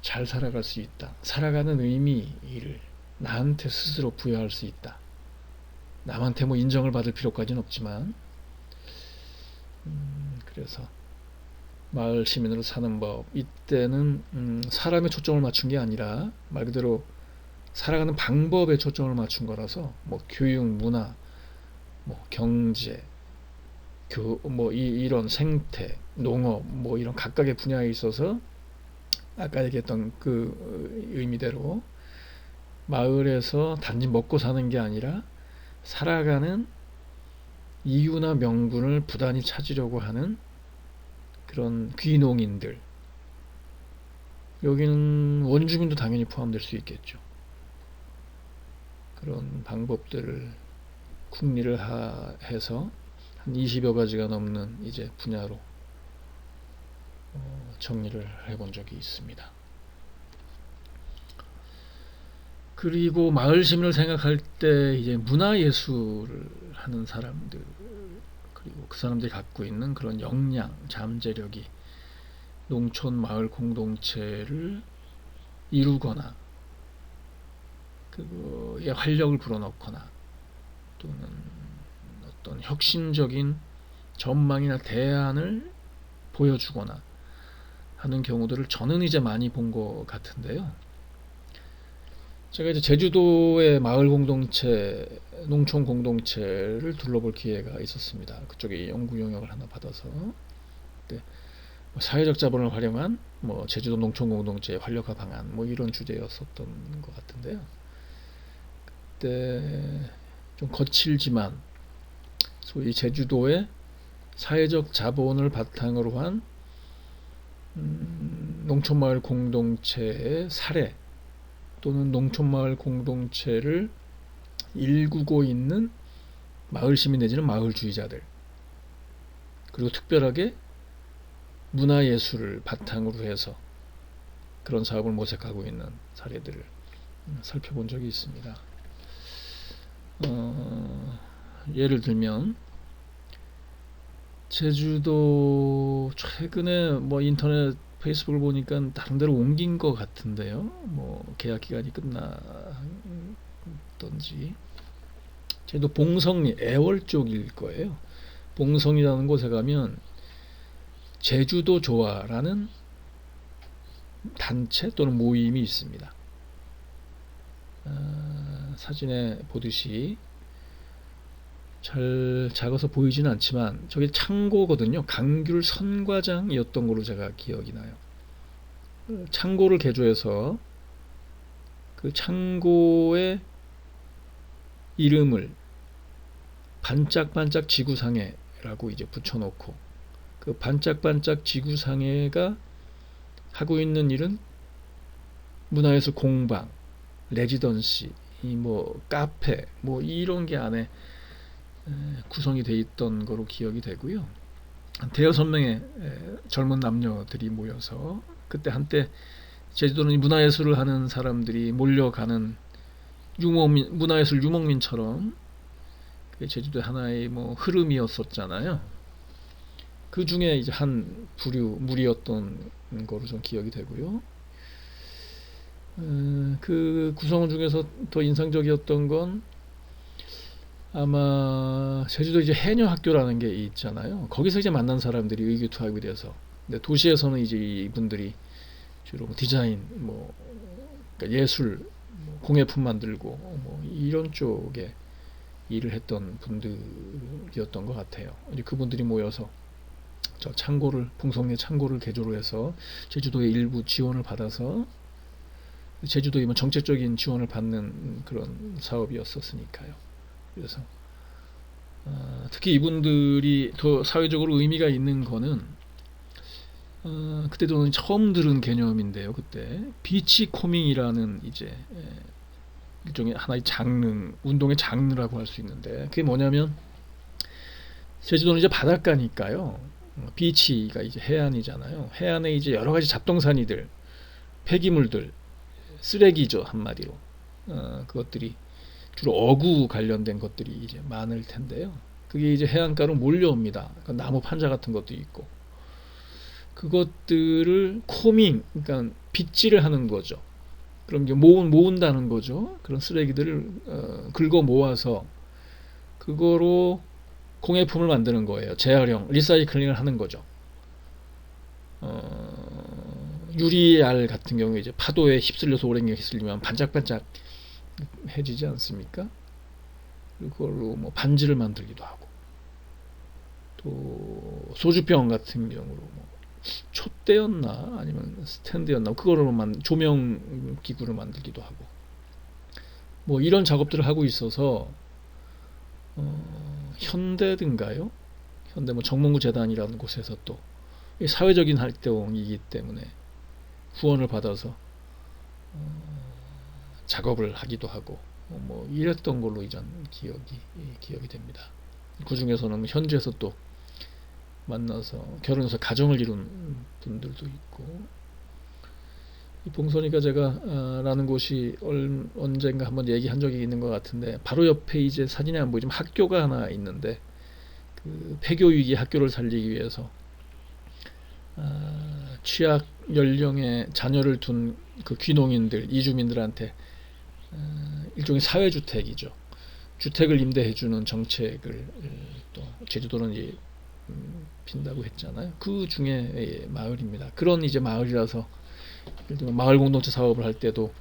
잘 살아갈 수 있다. 살아가는 의미를 나한테 스스로 부여할 수 있다. 남한테 뭐 인정을 받을 필요까지는 없지만, 그래서 마을 시민으로 사는 법, 이때는 사람에 초점을 맞춘 게 아니라 말 그대로 살아가는 방법에 초점을 맞춘 거라서 뭐 교육, 문화, 뭐 경제, 뭐 이런 생태, 농업, 뭐 이런 각각의 분야에 있어서 아까 얘기했던 그 의미대로 마을에서 단지 먹고 사는 게 아니라 살아가는 이유나 명분을 부단히 찾으려고 하는 그런 귀농인들, 여기는 원주민도 당연히 포함될 수 있겠죠. 그런 방법들을 궁리를 해서 한 20여 가지가 넘는 이제 분야로 정리를 해본 적이 있습니다. 그리고 마을 시민을 생각할 때 이제 문화예술을 하는 사람들, 그리고 그 사람들이 갖고 있는 그런 역량, 잠재력이 농촌 마을 공동체를 이루거나 그거에 활력을 불어넣거나 또는 어떤 혁신적인 전망이나 대안을 보여주거나 하는 경우들을 저는 이제 많이 본 것 같은데요. 제가 이제 제주도의 마을 공동체, 농촌 공동체를 둘러볼 기회가 있었습니다. 그쪽에 연구 영역을 하나 받아서. 네. 사회적 자본을 활용한 뭐 제주도 농촌 공동체 활력화 방안 뭐 이런 주제였었던 것 같은데요. 그때 좀 거칠지만 소위 제주도의 사회적 자본을 바탕으로 한 농촌마을 공동체의 사례 또는 농촌마을 공동체를 일구고 있는 마을 시민 내지는 마을주의자들, 그리고 특별하게 문화예술을 바탕으로 해서 그런 사업을 모색하고 있는 사례들을 살펴본 적이 있습니다. 예를 들면 제주도 최근에 뭐 인터넷 페이스북을 보니까 다른 데로 옮긴 것 같은데요. 뭐 계약 기간이 끝나던지. 제주도 봉성리 애월 쪽일 거예요. 봉성이라는 곳에 가면 제주도 조화라는 단체 또는 모임이 있습니다. 사진에 보듯이 잘 작아서 보이지는 않지만 저게 창고거든요. 강귤 선과장이었던 걸로 제가 기억이 나요. 창고를 개조해서 그 창고의 이름을 반짝반짝 지구상해라고 이제 붙여놓고, 그 반짝반짝 지구상해가 하고 있는 일은 문화예술 공방, 레지던시, 뭐 카페, 뭐 이런 게 안에 구성이 돼 있던 거로 기억이 되고요. 대여섯 명의 젊은 남녀들이 모여서 그때 한때 제주도는 문화예술을 하는 사람들이 몰려가는 문화예술 유목민처럼 제주도의 하나의 뭐 흐름이었었잖아요. 그 중에 이제 한 무리였던 거로 좀 기억이 되고요. 그 구성원 중에서 더 인상적이었던 건 아마 제주도 이제 해녀학교라는 게 있잖아요. 거기서 이제 만난 사람들이 의기투합이 돼서, 근데 도시에서는 이제 이분들이 주로 디자인, 뭐 그러니까 예술, 뭐 공예품 만들고 뭐 이런 쪽에 일을 했던 분들이었던 것 같아요. 이제 그분들이 모여서 저 봉성리 창고를 개조를 해서 제주도의 일부 지원을 받아서 제주도에 뭐 정책적인 지원을 받는 그런 사업이었었으니까요. 그래서 특히 이분들이 더 사회적으로 의미가 있는 거는 그때 저는 처음 들은 개념인데요. 그때 비치 코밍이라는 이제 일종의 하나의 운동의 장르라고 할 수 있는데, 그게 뭐냐면 제주도는 이제 바닷가니까요. 비치가 이제 해안이잖아요. 해안에 이제 여러 가지 잡동사니들, 폐기물들, 쓰레기죠, 한마디로. 그것들이 주로 어구 관련된 것들이 이제 많을 텐데요. 그게 이제 해안가로 몰려옵니다. 나무 판자 같은 것도 있고. 그것들을 코밍, 그러니까 빗질을 하는 거죠. 그럼 이제 모은다는 거죠. 그런 쓰레기들을 긁어 모아서 그거로 공예품을 만드는 거예요. 재활용, 리사이클링을 하는 거죠. 유리알 같은 경우에 이제 파도에 휩쓸려서 오래 휩쓸리면 반짝반짝해지지 않습니까? 그걸로 뭐 반지를 만들기도 하고, 또 소주병 같은 경우로 뭐 촛대였나 아니면 스탠드였나 그거로만 조명 기구를 만들기도 하고, 뭐 이런 작업들을 하고 있어서 현대든가요? 현대 뭐 정몽구 재단이라는 곳에서 또 사회적인 활동이기 때문에 후원을 받아서 작업을 하기도 하고 뭐 이랬던 걸로 이전 기억이 됩니다. 그 중에서는 현지에서 또 만나서 결혼해서 가정을 이룬 분들도 있고, 이 봉선이가 제가 라는 곳이 언젠가 한번 얘기한 적이 있는 것 같은데, 바로 옆에 이제 사진에 안 보이지만 학교가 하나 있는데, 그 폐교 위기 학교를 살리기 위해서 취약 연령의 자녀를 둔 그 귀농인들, 이주민들한테 일종의 사회주택이죠. 주택을 임대해주는 정책을 또 제주도는 이제 빈다고 했잖아요. 그 중에 마을입니다. 그런 이제 마을이라서 예를 들면 마을 공동체 사업을 할 때도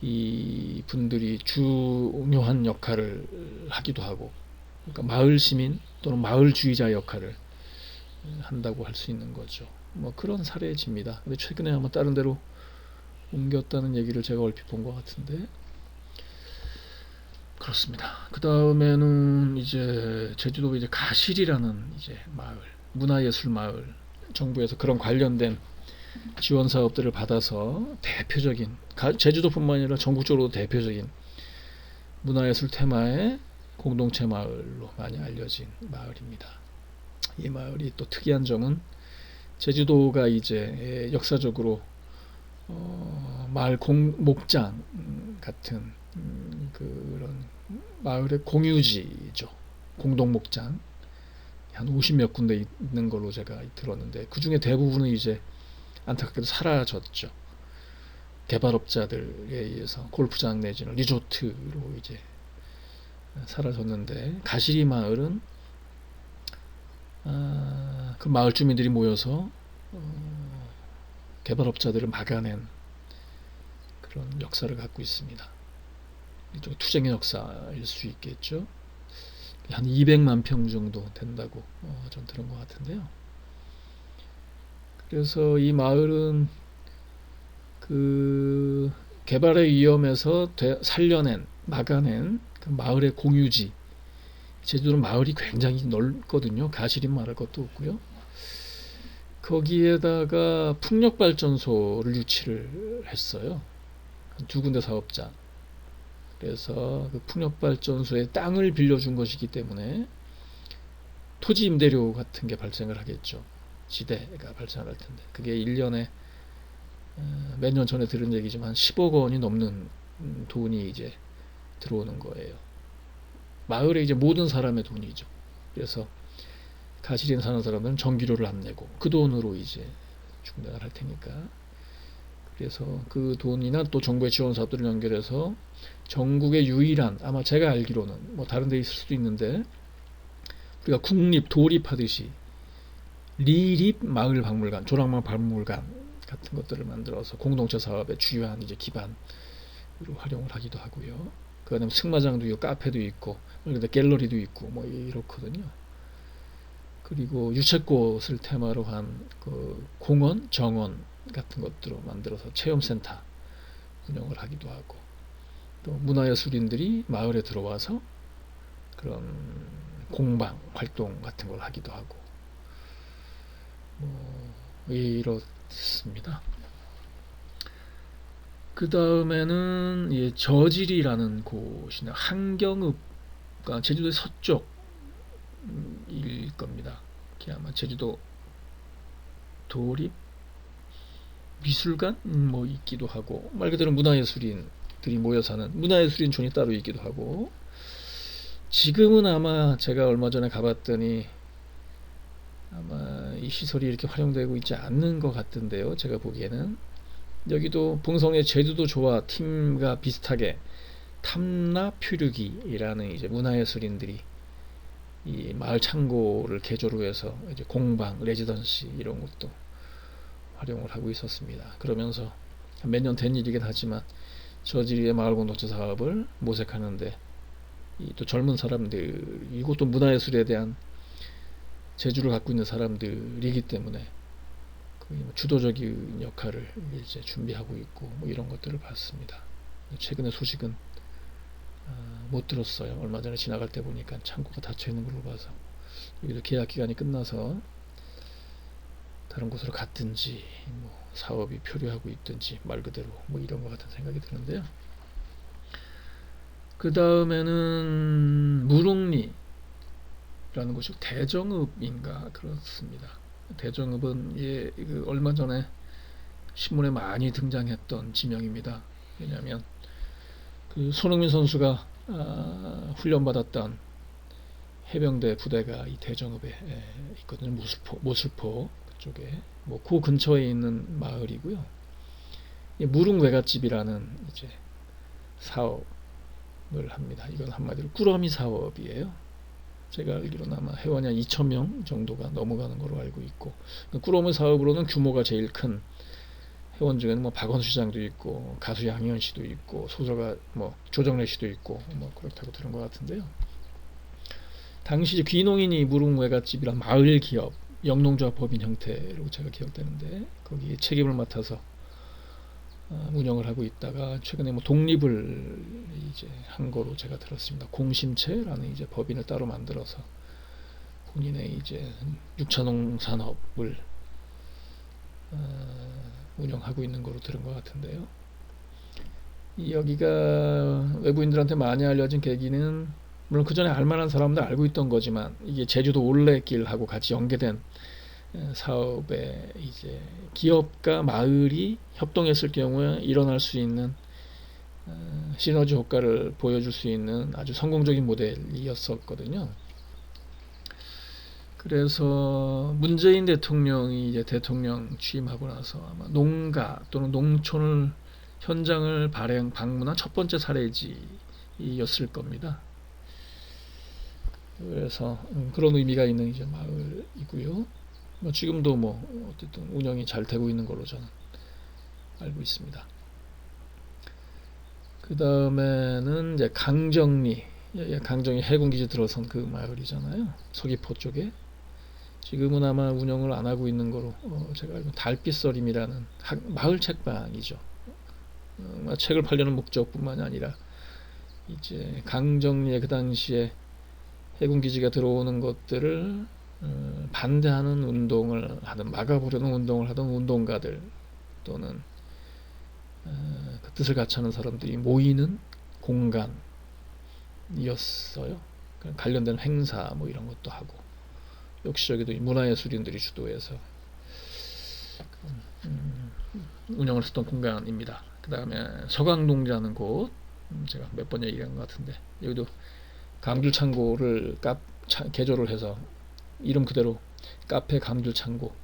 이 분들이 중요한 역할을 하기도 하고, 그러니까 마을 시민 또는 마을주의자 역할을 한다고 할 수 있는 거죠. 뭐 그런 사례집니다. 근데 최근에 아마 다른 데로 옮겼다는 얘기를 제가 얼핏 본 것 같은데, 그렇습니다. 그 다음에는 이제 제주도 이제 가실이라는 이제 마을, 문화예술 마을, 정부에서 그런 관련된 지원 사업들을 받아서 대표적인, 제주도뿐만 아니라 전국적으로 대표적인 문화예술 테마의 공동체 마을로 많이 알려진 마을입니다. 이 마을이 또 특이한 점은 제주도가 이제 역사적으로 마을 목장 같은 그런 마을의 공유지죠. 공동 목장 한 50몇 군데 있는 걸로 제가 들었는데, 그 중에 대부분은 이제 안타깝게도 사라졌죠. 개발업자들에 의해서 골프장 내지는 리조트로 이제 사라졌는데, 가시리 마을은 그 마을 주민들이 모여서 개발업자들을 막아낸 그런 역사를 갖고 있습니다. 일종의 투쟁의 역사일 수 있겠죠. 한 200만 평 정도 된다고 전 들은 것 같은데요. 그래서 이 마을은 그 개발의 위험에서 막아낸 그 마을의 공유지. 제주도는 마을이 굉장히 넓거든요. 가시림 말할 것도 없고요. 거기에다가 풍력발전소를 유치를 했어요. 두 군데 사업자. 그래서 그 풍력발전소에 땅을 빌려준 것이기 때문에 토지 임대료 같은 게 발생을 하겠죠. 지대가 발생할 텐데, 그게 1년에 몇 년 전에 들은 얘기지만 10억 원이 넘는 돈이 이제 들어오는 거예요. 마을에 이제 모든 사람의 돈이죠. 그래서 가시리에 사는 사람들은 전기료를 안 내고 그 돈으로 이제 충당을 할 테니까, 그래서 그 돈이나 또 정부의 지원 사업들을 연결해서 전국의 유일한, 아마 제가 알기로는 뭐 다른 데 있을 수도 있는데, 우리가 국립 도립하듯이 리립 마을 박물관, 조랑마을 박물관 같은 것들을 만들어서 공동체 사업의 주요한 이제 기반으로 활용을 하기도 하고요. 그 다음에 승마장도 있고 카페도 있고 갤러리도 있고 뭐 이렇거든요. 그리고 유채꽃을 테마로 한 그 공원, 정원 같은 것들로 만들어서 체험센터 운영을 하기도 하고, 또 문화예술인들이 마을에 들어와서 그런 공방 활동 같은 걸 하기도 하고 뭐 이렇습니다. 그 다음에는 저질이라는 곳이나 한경읍, 제주도의 서쪽일 겁니다. 아마 제주도 도립 미술관 뭐 있기도 하고, 말 그대로 문화예술인들이 모여 사는 문화예술인 촌이 따로 있기도 하고, 지금은 아마 제가 얼마 전에 가봤더니 아마 이 시설이 이렇게 활용되고 있지 않는 것 같던데요. 제가 보기에는 여기도 봉성의 제주도 조화 팀과 비슷하게 탐라 표류기라는 이제 문화예술인들이 이 마을 창고를 개조로 해서 이제 공방, 레지던시 이런 것도 활용을 하고 있었습니다. 그러면서 몇 년 된 일이긴 하지만 저지리의 마을 공동체 사업을 모색하는데 이 또 젊은 사람들, 이것도 문화예술에 대한 재주를 갖고 있는 사람들이기 때문에 주도적인 역할을 이제 준비하고 있고 뭐 이런 것들을 봤습니다. 최근의 소식은 못 들었어요. 얼마 전에 지나갈 때 보니까 창고가 닫혀 있는 걸로 봐서 여기도 계약 기간이 끝나서 다른 곳으로 갔든지 뭐 사업이 표류하고 있든지 말 그대로 뭐 이런 것 같은 생각이 드는데요. 그 다음에는 무릉리라는 곳이 대정읍인가 그렇습니다. 대정읍은 그 얼마 전에 신문에 많이 등장했던 지명입니다. 왜냐하면 그 손흥민 선수가 훈련받았던 해병대 부대가 이 대정읍에 있거든요. 모슬포 그쪽에 뭐 그 근처에 있는 마을이고요. 무릉 외갓집이라는 이제 사업을 합니다. 이건 한마디로 꾸러미 사업이에요. 제가 알기로는 아마 회원이 한 2,000명 정도가 넘어가는 걸로 알고 있고, 꾸러미 사업으로는 규모가 제일 큰 회원 중에는 뭐 박원수 시장도 있고 가수 양희은 씨도 있고 소설가 뭐 조정래 씨도 있고 뭐 그렇다고 들은 것 같은데요. 당시 귀농인이 무릉 외갓집이란 마을 기업 영농조합 법인 형태로 제가 기억되는데 거기에 책임을 맡아서 운영을 하고 있다가 최근에 뭐 독립을 이제 한 거로 제가 들었습니다. 공심채라는 이제 법인을 따로 만들어서 본인의 이제 6차 농산업을 운영하고 있는 거로 들은 것 같은데요. 여기가 외부인들한테 많이 알려진 계기는 물론 그 전에 알만한 사람들 알고 있던 거지만 이게 제주도 올레길하고 같이 연계된 사업에 이제 기업과 마을이 협동했을 경우에 일어날 수 있는 시너지 효과를 보여줄 수 있는 아주 성공적인 모델이었었거든요. 그래서 문재인 대통령이 이제 대통령 취임하고 나서 아마 농가 또는 농촌을 현장을 방문한 첫 번째 사례지였을 겁니다. 그래서 그런 의미가 있는 이제 마을이고요. 뭐 지금도 뭐 어쨌든 운영이 잘 되고 있는 걸로 저는 알고 있습니다. 그 다음에는 이제 강정리 해군기지 들어선 그 마을이잖아요. 서귀포 쪽에. 지금은 아마 운영을 안 하고 있는 거로 제가 알고 달빛서림이라는 마을 책방이죠. 책을 팔려는 목적뿐만이 아니라 이제 강정리에 그 당시에 해군기지가 들어오는 것들을 반대하는 운동을 하든 막아보려는 운동을 하던 운동가들 또는 그 뜻을 같이 하는 사람들이 모이는 공간이었어요. 관련된 행사 뭐 이런 것도 하고 역시 여기도 문화예술인들이 주도해서 운영을 했던 공간입니다. 그 다음에 서강동이라는 곳 제가 몇 번 얘기한 것 같은데 여기도 감귤창고를 개조를 해서 이름 그대로 카페 감귤창고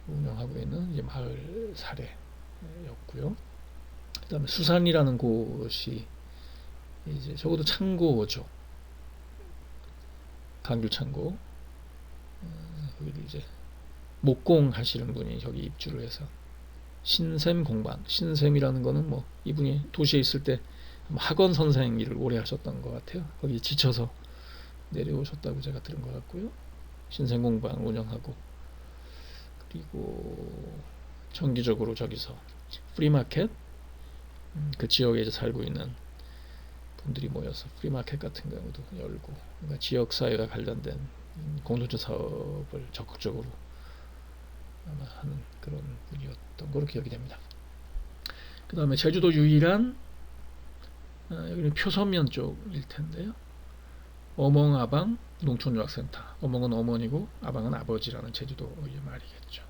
운영하고 있는 이제 마을 사례였고요. 그 다음에 수산이라는 곳이 이제 적어도 창고죠. 감귤창고. 여기도 이제 목공 하시는 분이 저기 입주를 해서 신샘 공방. 신샘이라는 거는 뭐 이분이 도시에 있을 때 학원 선생 일을 오래 하셨던 것 같아요. 거기 지쳐서 내려오셨다고 제가 들은 것 같고요. 신샘 공방 운영하고 그리고 정기적으로 저기서 프리마켓 그 지역에 이제 살고 있는 분들이 모여서 프리마켓 같은 경우도 열고 그러니까 지역사회와 관련된 공동체 사업을 적극적으로 아마 하는 그런 분이었던 걸로 기억이 됩니다. 그 다음에 제주도 유일한 여기는 표서면 쪽일 텐데요. 어멍아방 농촌유학센터. 어멍은 어머니고 아방은 아버지라는 제주도의 말이겠죠.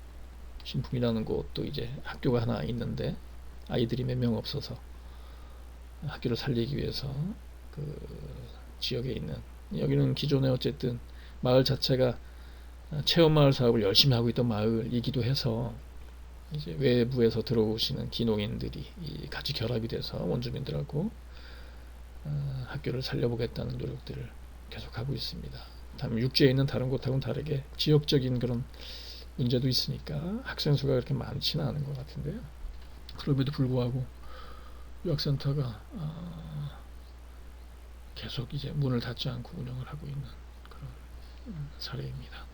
신풍이라는 곳도 이제 학교가 하나 있는데 아이들이 몇 명 없어서 학교를 살리기 위해서 그 지역에 있는 여기는 기존에 어쨌든 마을 자체가 체험마을 사업을 열심히 하고 있던 마을이기도 해서 이제 외부에서 들어오시는 기농인들이 같이 결합이 돼서 원주민들하고 학교를 살려보겠다는 노력들을 계속하고 있습니다. 다만 육지에 있는 다른 곳하고는 다르게 지역적인 그런 문제도 있으니까 학생 수가 그렇게 많지는 않은 것 같은데요. 그럼에도 불구하고 유학센터가 계속 이제 문을 닫지 않고 운영을 하고 있는 그런 사례입니다.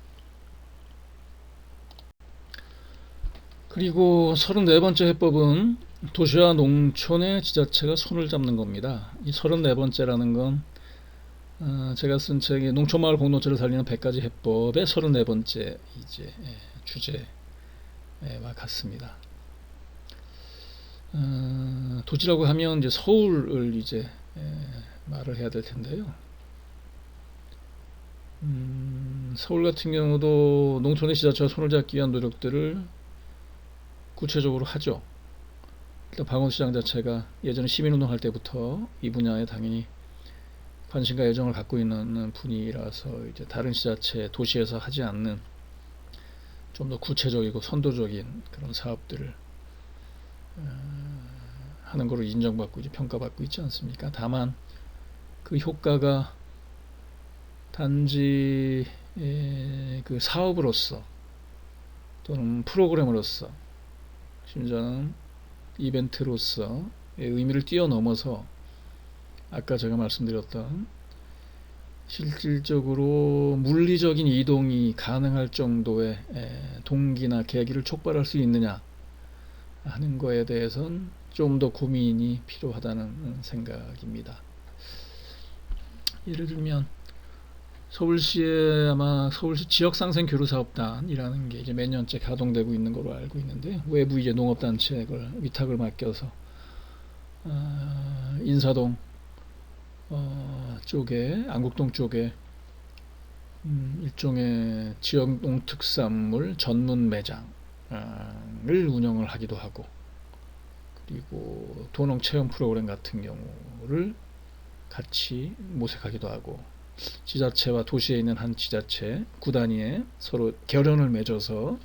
그리고 34번째 해법은 도시와 농촌의 지자체가 손을 잡는 겁니다. 이 34번째라는 건 제가 쓴 책의 농촌마을 공동체를 살리는 100가지 해법의 34번째 이제 주제와 같습니다. 도시라고 하면 이제 서울을 이제 말을 해야 될 텐데요. 서울 같은 경우도 농촌의 지자체와 손을 잡기 위한 노력들을 구체적으로 하죠. 일단 방언시장 자체가 예전에 시민운동할 때부터 이 분야에 당연히 관심과 애정을 갖고 있는 분이라서 이제 다른 지자체, 도시에서 하지 않는 좀 더 구체적이고 선도적인 그런 사업들을 하는 거로 인정받고 이제 평가받고 있지 않습니까? 다만 그 효과가 단지 그 사업으로서 또는 프로그램으로서 심지어는 이벤트로서의 의미를 뛰어넘어서 아까 제가 말씀드렸던 실질적으로 물리적인 이동이 가능할 정도의 동기나 계기를 촉발할 수 있느냐 하는 거에 대해서는 좀 더 고민이 필요하다는 생각입니다. 예를 들면 서울시에 아마 서울시 지역상생교류사업단이라는 게 이제 몇 년째 가동되고 있는 걸로 알고 있는데 외부 이제 농업단체에 위탁을 맡겨서 인사동 쪽에 안국동 쪽에 일종의 지역 농특산물 전문 매장을 운영을 하기도 하고 그리고 도농 체험 프로그램 같은 경우를 같이 모색하기도 하고 지자체와 도시에 있는 한 지자체 구단위에 서로 결연을 맺어서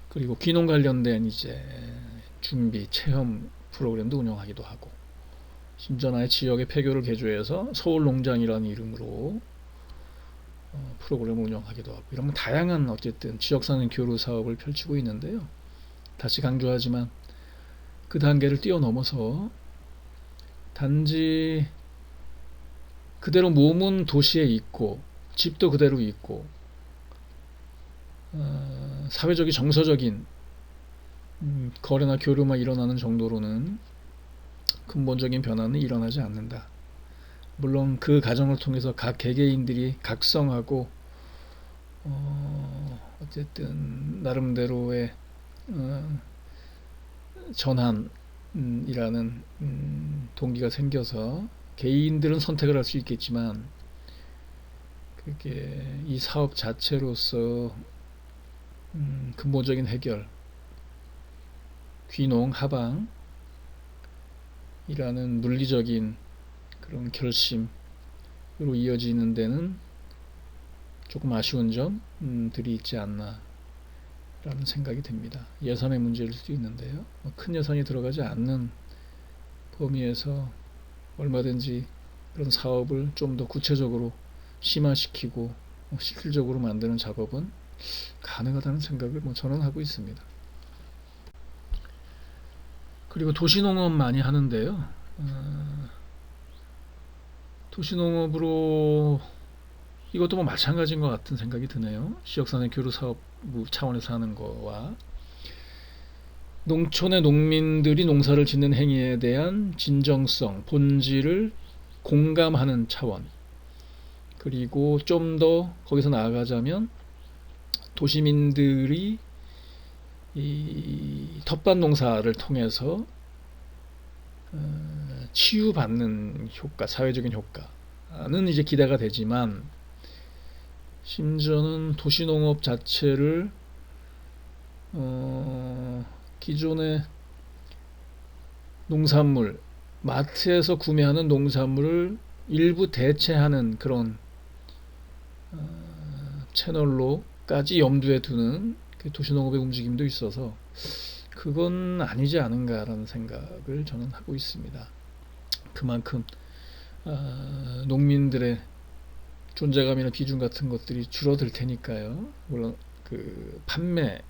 그리고 귀농 관련된 이제 준비 체험 프로그램도 운영하기도 하고 심지어 아예 지역의 폐교를 개조해서 서울농장이라는 이름으로 프로그램을 운영하기도 하고 이런 다양한 어쨌든 지역사회 교류 사업을 펼치고 있는데요. 다시 강조하지만 그 단계를 뛰어넘어서 단지 그대로 몸은 도시에 있고 집도 그대로 있고 사회적인 정서적인 거래나 교류만 일어나는 정도로는 근본적인 변화는 일어나지 않는다. 물론 그 과정을 통해서 각 개개인들이 각성하고 어쨌든 나름대로의 전환이라는 동기가 생겨서 개인들은 선택을 할 수 있겠지만 그게 이 사업 자체로서 근본적인 해결, 귀농, 하방이라는 물리적인 그런 결심으로 이어지는 데는 조금 아쉬운 점들이 있지 않나 라는 생각이 듭니다. 예산의 문제일 수도 있는데요. 큰 예산이 들어가지 않는 범위에서 얼마든지 그런 사업을 좀 더 구체적으로 심화시키고 실질적으로 만드는 작업은 가능하다는 생각을 저는 하고 있습니다. 그리고 도시농업 많이 하는데요. 도시농업으로 이것도 마찬가지인 것 같은 생각이 드네요. 지역사회 교류사업 차원에서 하는 거와 농촌의 농민들이 농사를 짓는 행위에 대한 진정성, 본질을 공감하는 차원 그리고 좀 더 거기서 나아가자면 도시민들이 이 텃밭 농사를 통해서 치유받는 효과, 사회적인 효과는 이제 기대가 되지만 심지어는 도시농업 자체를 기존의 농산물, 마트에서 구매하는 농산물을 일부 대체하는 그런 채널로까지 염두에 두는 그 도시농업의 움직임도 있어서 그건 아니지 않은가라는 생각을 저는 하고 있습니다. 그만큼 농민들의 존재감이나 비중 같은 것들이 줄어들 테니까요. 물론 그 판매량으로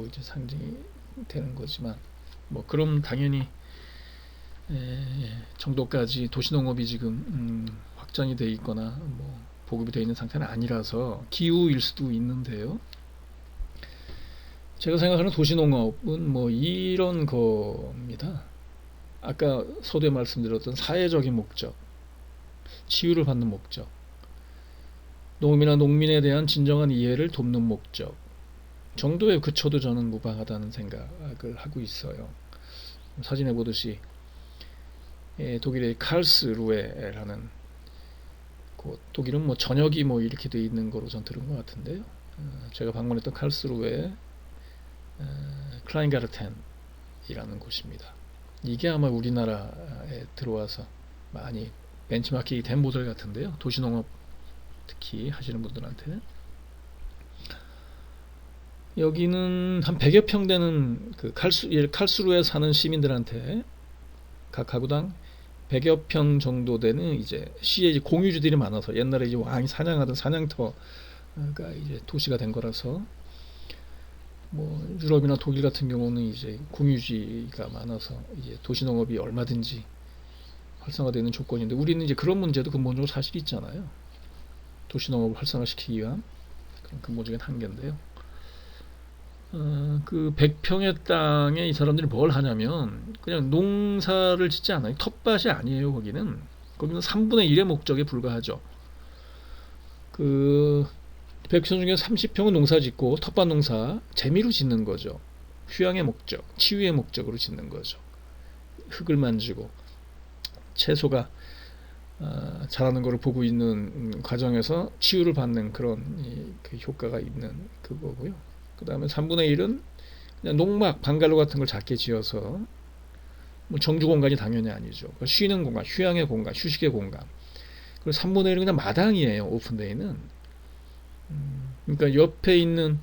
이제 상징이 되는 거지만 뭐 그럼 당연히 정도까지 도시농업이 지금 확장이 돼 있거나 뭐 보급이 되어 있는 상태는 아니라서 기후일 수도 있는데요. 제가 생각하는 도시농업은 뭐 이런 겁니다. 아까 서두에 말씀드렸던 사회적인 목적, 치유를 받는 목적, 농민이나 농민에 대한 진정한 이해를 돕는 목적 정도에 그쳐도 저는 무방하다는 생각을 하고 있어요. 사진에 보듯이 독일의 칼스루에라는 곳, 독일은 뭐 전역이 뭐 이렇게 돼 있는 거로 전 들은 것 같은데요. 제가 방문했던 칼스루에 클라인가르텐이라는 곳입니다. 이게 아마 우리나라에 들어와서 많이 벤치마킹이 된 모델 같은데요. 도시농업 특히 하시는 분들한테 여기는 한 100여 평 되는 그 칼스루에 사는 시민들한테 각 가구당 100여 평 정도 되는 이제 시에 이제 공유지들이 많아서 옛날에 이제 왕이 사냥하던 사냥터가 이제 도시가 된 거라서 뭐 유럽이나 독일 같은 경우는 이제 공유지가 많아서 이제 도시농업이 얼마든지 활성화되는 조건인데 우리는 이제 그런 문제도 근본적으로 사실 있잖아요. 도시농업을 활성화시키기 위한 그런 근본적인 한계인데요. 그 100평의 땅에 이 사람들이 뭘 하냐면 그냥 농사를 짓지 않아요. 텃밭이 아니에요. 거기는 3분의 1의 목적에 불과하죠. 그 100평 중에 30평은 농사 짓고 텃밭 농사 재미로 짓는 거죠. 휴양의 목적, 치유의 목적으로 짓는 거죠. 흙을 만지고 채소가 자라는 것을 보고 있는 과정에서 치유를 받는 그런 그 효과가 있는 그거고요. 그 다음에 3분의 1은 그냥 농막, 방갈로 같은 걸 작게 지어서 뭐 정주 공간이 당연히 아니죠. 쉬는 공간, 휴양의 공간, 휴식의 공간. 그리고 3분의 1은 그냥 마당이에요. 오픈데이는. 그러니까 옆에 있는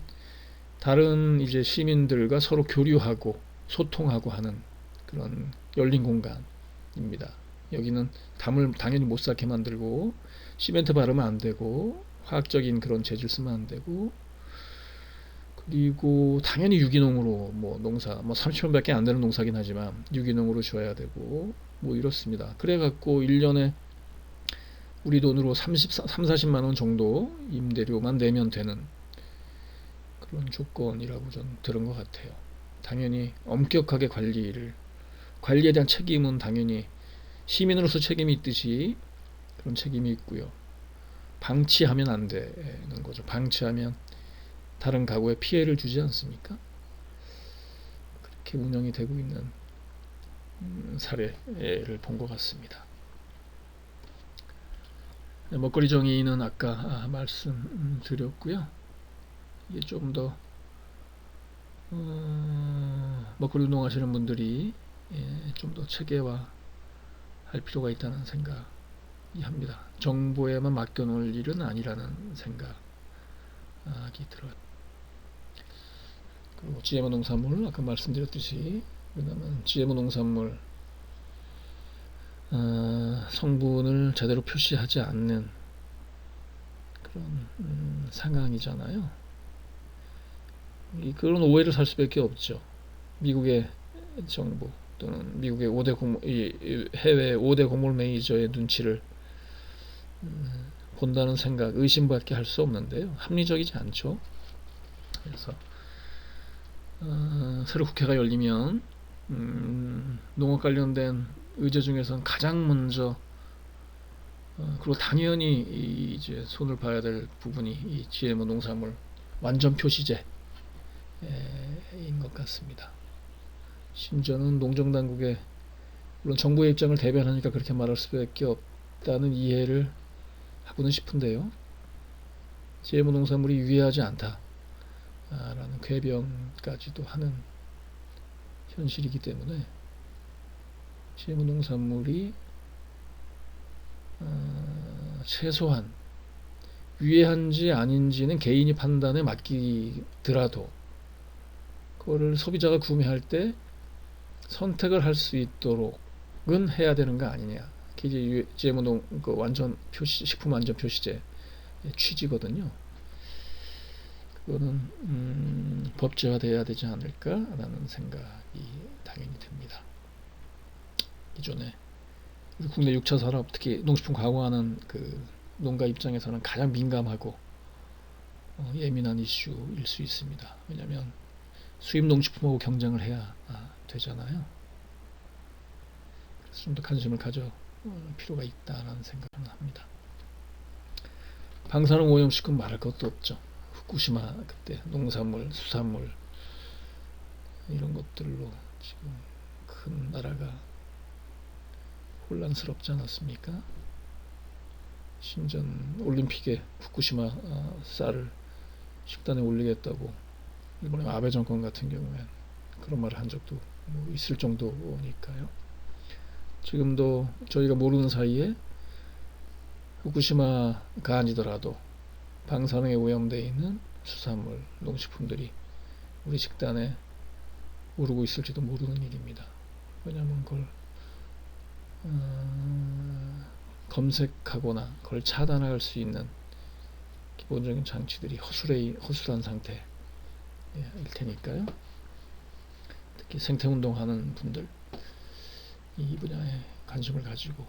다른 이제 시민들과 서로 교류하고 소통하고 하는 그런 열린 공간입니다. 여기는 담을 당연히 못 쌓게 만들고 시멘트 바르면 안 되고 화학적인 그런 재질 쓰면 안 되고 그리고 당연히 유기농으로 뭐 농사 뭐 30평밖에 안 되는 농사긴 하지만 유기농으로 지어야 되고 뭐 이렇습니다. 그래갖고 1년에 우리 돈으로 40만 원 정도 임대료만 내면 되는 그런 조건이라고 전 들은 것 같아요. 당연히 엄격하게 관리에 대한 책임은 당연히 시민으로서 책임이 있듯이 그런 책임이 있고요. 방치하면 안 되는 거죠. 방치하면 다른 가구에 피해를 주지 않습니까? 그렇게 운영이 되고 있는 사례를 본 것 같습니다. 먹거리 정의는 아까 말씀드렸고요. 이게 좀 더 먹거리 운동하시는 분들이 좀 더 체계화 할 필요가 있다는 생각이 합니다. 정보에만 맡겨놓을 일은 아니라는 생각이 들어요. 그리고 GMO 농산물 아까 말씀드렸듯이 왜냐하면 GMO 농산물 성분을 제대로 표시하지 않는 그런 상황이잖아요. 그런 오해를 살 수밖에 없죠. 미국의 정부 또는 미국의 해외 5대 곡물 메이저의 눈치를 본다는 생각, 의심밖에 할 수 없는데요. 합리적이지 않죠. 그래서 새로 국회가 열리면 농업 관련된 의제 중에서는 가장 먼저 그리고 당연히 이제 손을 봐야 될 부분이 이 GMO 농산물 완전 표시제인 것 같습니다. 심지어는 농정당국의 물론 정부의 입장을 대변하니까 그렇게 말할 수밖에 없다는 이해를 하고는 싶은데요. GMO 농산물이 유해하지 않다 라는 궤변까지도 하는 현실이기 때문에 GMO 농산물이 최소한 유해한지 아닌지는 개인이 판단에 맡기더라도 그거를 소비자가 구매할 때 선택을 할 수 있도록은 해야 되는 거 아니냐. 그게 이제 GMO 그 완전 표시, 식품 안전 표시제 취지거든요. 그거는 법제화돼야 되지 않을까라는 생각이 당연히 듭니다. 기존에 우리 국내 6차 산업, 특히 농식품 가공하는 그 농가 입장에서는 가장 민감하고 예민한 이슈일 수 있습니다. 왜냐하면 수입 농식품하고 경쟁을 해야 되잖아요. 그래서 좀 더 관심을 가져 필요가 있다라는 생각을 합니다. 방사능 오염식품 말할 것도 없죠. 후쿠시마 그때 농산물, 수산물 이런 것들로 지금 큰 나라가 혼란스럽지 않았습니까? 신전 올림픽에 후쿠시마 쌀을 식단에 올리겠다고 일본의 아베 정권 같은 경우엔 그런 말을 한 적도 뭐 있을 정도니까요. 지금도 저희가 모르는 사이에 후쿠시마가 아니더라도 방사능에 오염되어 있는 수산물, 농식품들이 우리 식단에 오르고 있을지도 모르는 일입니다. 왜냐하면 그걸 검색하거나 그걸 차단할 수 있는 기본적인 장치들이 허술한 상태일 테니까요. 특히 생태운동 하는 분들 이 분야에 관심을 가지고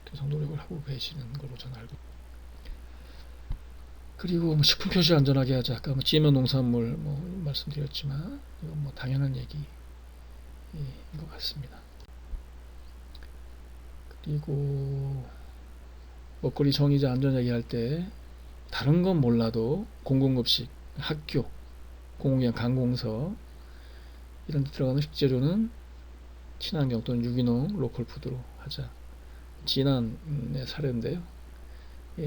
계속 노력을 하고 계시는 걸로 저는 알고 있습니다. 그리고 뭐 식품 표시 안전하게 하자. 아까 뭐 GMO 농산물 뭐 말씀드렸지만 이건 뭐 당연한 얘기인 것 같습니다. 그리고 먹거리 정의자 안전 얘기할 때 다른 건 몰라도 공공급식, 학교, 공공기관, 관공서 이런 데 들어가는 식재료는 친환경 또는 유기농, 로컬푸드로 하자. 진안의 사례인데요.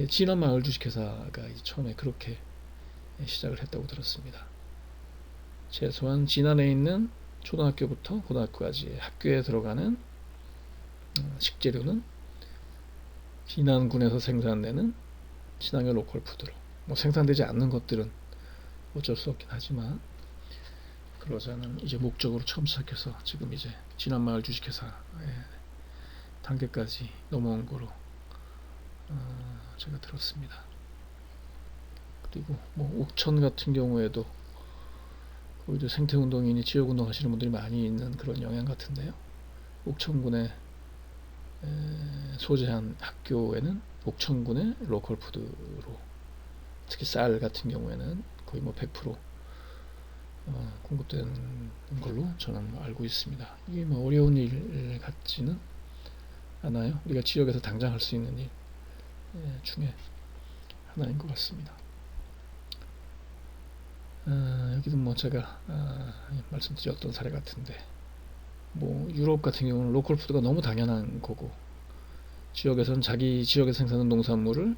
진안 마을 주식회사가 처음에 그렇게 시작을 했다고 들었습니다. 최소한 진안에 있는 초등학교부터 고등학교까지 학교에 들어가는 식재료는 진안군에서 생산되는 친환경 로컬푸드로, 뭐 생산되지 않는 것들은 어쩔 수 없긴 하지만 그러자는 이제 목적으로 처음 시작해서 지금 이제 진안마을 주식회사의 단계까지 넘어온 거로 제가 들었습니다. 그리고 뭐 옥천 같은 경우에도 이제 생태운동이니 지역운동 하시는 분들이 많이 있는 그런 영향 같은데요. 옥천군에 소재한 학교에는 옥천군의 로컬푸드로, 특히 쌀 같은 경우에는 거의 뭐 100% 공급되는 걸로 저는 알고 있습니다. 이게 뭐 어려운 일 같지는 않아요. 우리가 지역에서 당장 할 수 있는 일 중에 하나인 것 같습니다. 여기도 뭐 제가 말씀드렸던 사례 같은데 뭐 유럽 같은 경우는 로컬 푸드가 너무 당연한 거고 지역에서는 자기 지역에서 생산하는 농산물을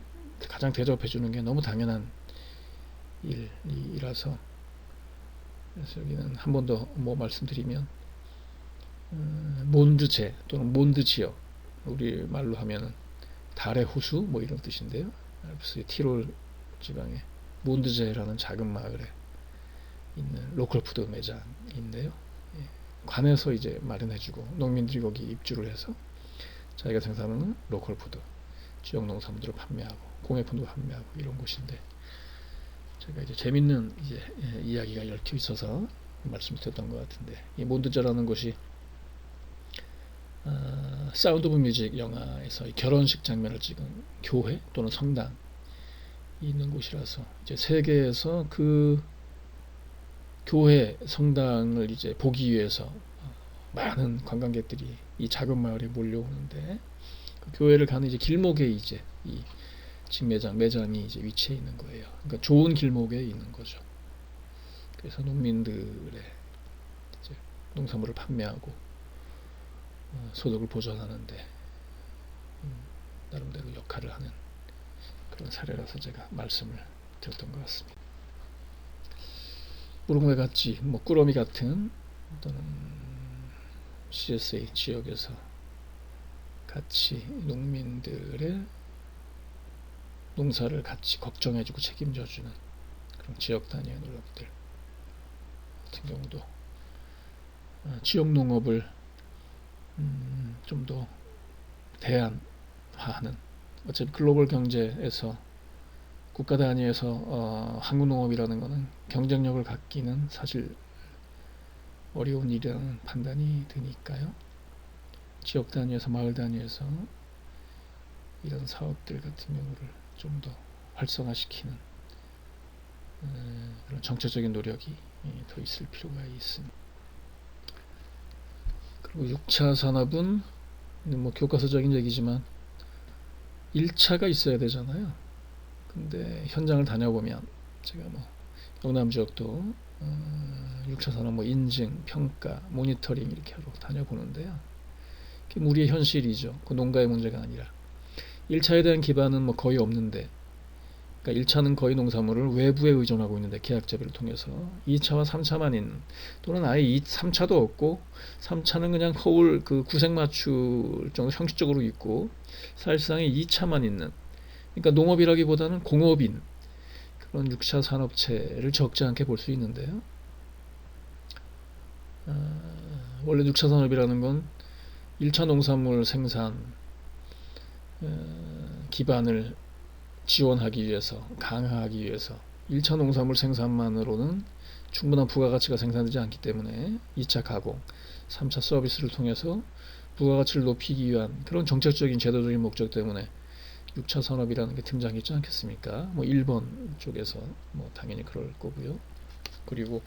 가장 대접해 주는 게 너무 당연한 일이라서, 그래서 여기는 한 번 더 뭐 말씀드리면 몬드제 또는 몬드 지역, 우리 말로 하면은 달의 호수 뭐 이런 뜻인데요. 알프스의 티롤 지방에 몬드제라는 작은 마을에 있는 로컬 푸드 매장인데요. 관에서 이제 마련해주고 농민들이 거기 입주를 해서 자기가 생산하는 로컬 푸드, 지역 농산물들을 판매하고 공예품도 판매하고 이런 곳인데, 제가 이제 재밌는 이제 이야기가 얽혀 있어서 말씀드렸던 것 같은데, 이 몬드제라는 곳이 사운드 오브 뮤직 영화에서 결혼식 장면을 찍은 교회 또는 성당이 있는 곳이라서 이제 세계에서 그 교회 성당을 이제 보기 위해서 많은 관광객들이 이 작은 마을에 몰려오는데, 그 교회를 가는 이제 길목에 이제 이 집 매장이 이제 위치해 있는 거예요. 그러니까 좋은 길목에 있는 거죠. 그래서 농민들의 이제 농산물을 판매하고 소득을 보전하는데 나름대로 역할을 하는 그런 사례라서 제가 말씀을 드렸던 것 같습니다. 우루과이 같이 뭐 꾸러미 같은 또는 CSA 지역에서 같이 농민들의 농사를 같이 걱정해주고 책임져주는 그런 지역 단위의 노력들 같은 경우도 지역 농업을 좀 더 대안화하는, 어차피 글로벌 경제에서 국가 단위에서 한국 농업이라는 것은 경쟁력을 갖기는 사실 어려운 일이라는 판단이 드니까요. 지역 단위에서 마을 단위에서 이런 사업들 같은 경우를 좀 더 활성화시키는 그런 정책적인 노력이 더 있을 필요가 있습니다. 그리고 6차 산업은 뭐 교과서적인 얘기지만 1차가 있어야 되잖아요. 근데 현장을 다녀보면 제가 뭐 영남 지역도 6차 산업 뭐 인증, 평가, 모니터링 이렇게 하러 다녀보는데요. 그게 우리의 현실이죠. 그 농가의 문제가 아니라 1차에 대한 기반은 뭐 거의 없는데, 그러니까 1차는 거의 농산물을 외부에 의존하고 있는데 계약 재배를 통해서 2차와 3차만 있는, 또는 아예 3차도 없고 3차는 그냥 허울 그 구색 맞출 정도 형식적으로 있고 사실상의 2차만 있는, 그러니까 농업이라기보다는 공업인 그런 6차 산업체를 적지 않게 볼 수 있는데요. 원래 6차 산업이라는 건 1차 농산물 생산 기반을 지원하기 위해서, 강화하기 위해서 1차 농산물 생산만으로는 충분한 부가가치가 생산되지 않기 때문에 2차 가공, 3차 서비스를 통해서 부가가치를 높이기 위한 그런 정책적인 제도적인 목적 때문에 6차 산업이라는 게 등장했지 않겠습니까? 뭐 일본 쪽에서 뭐 당연히 그럴 거고요. 그리고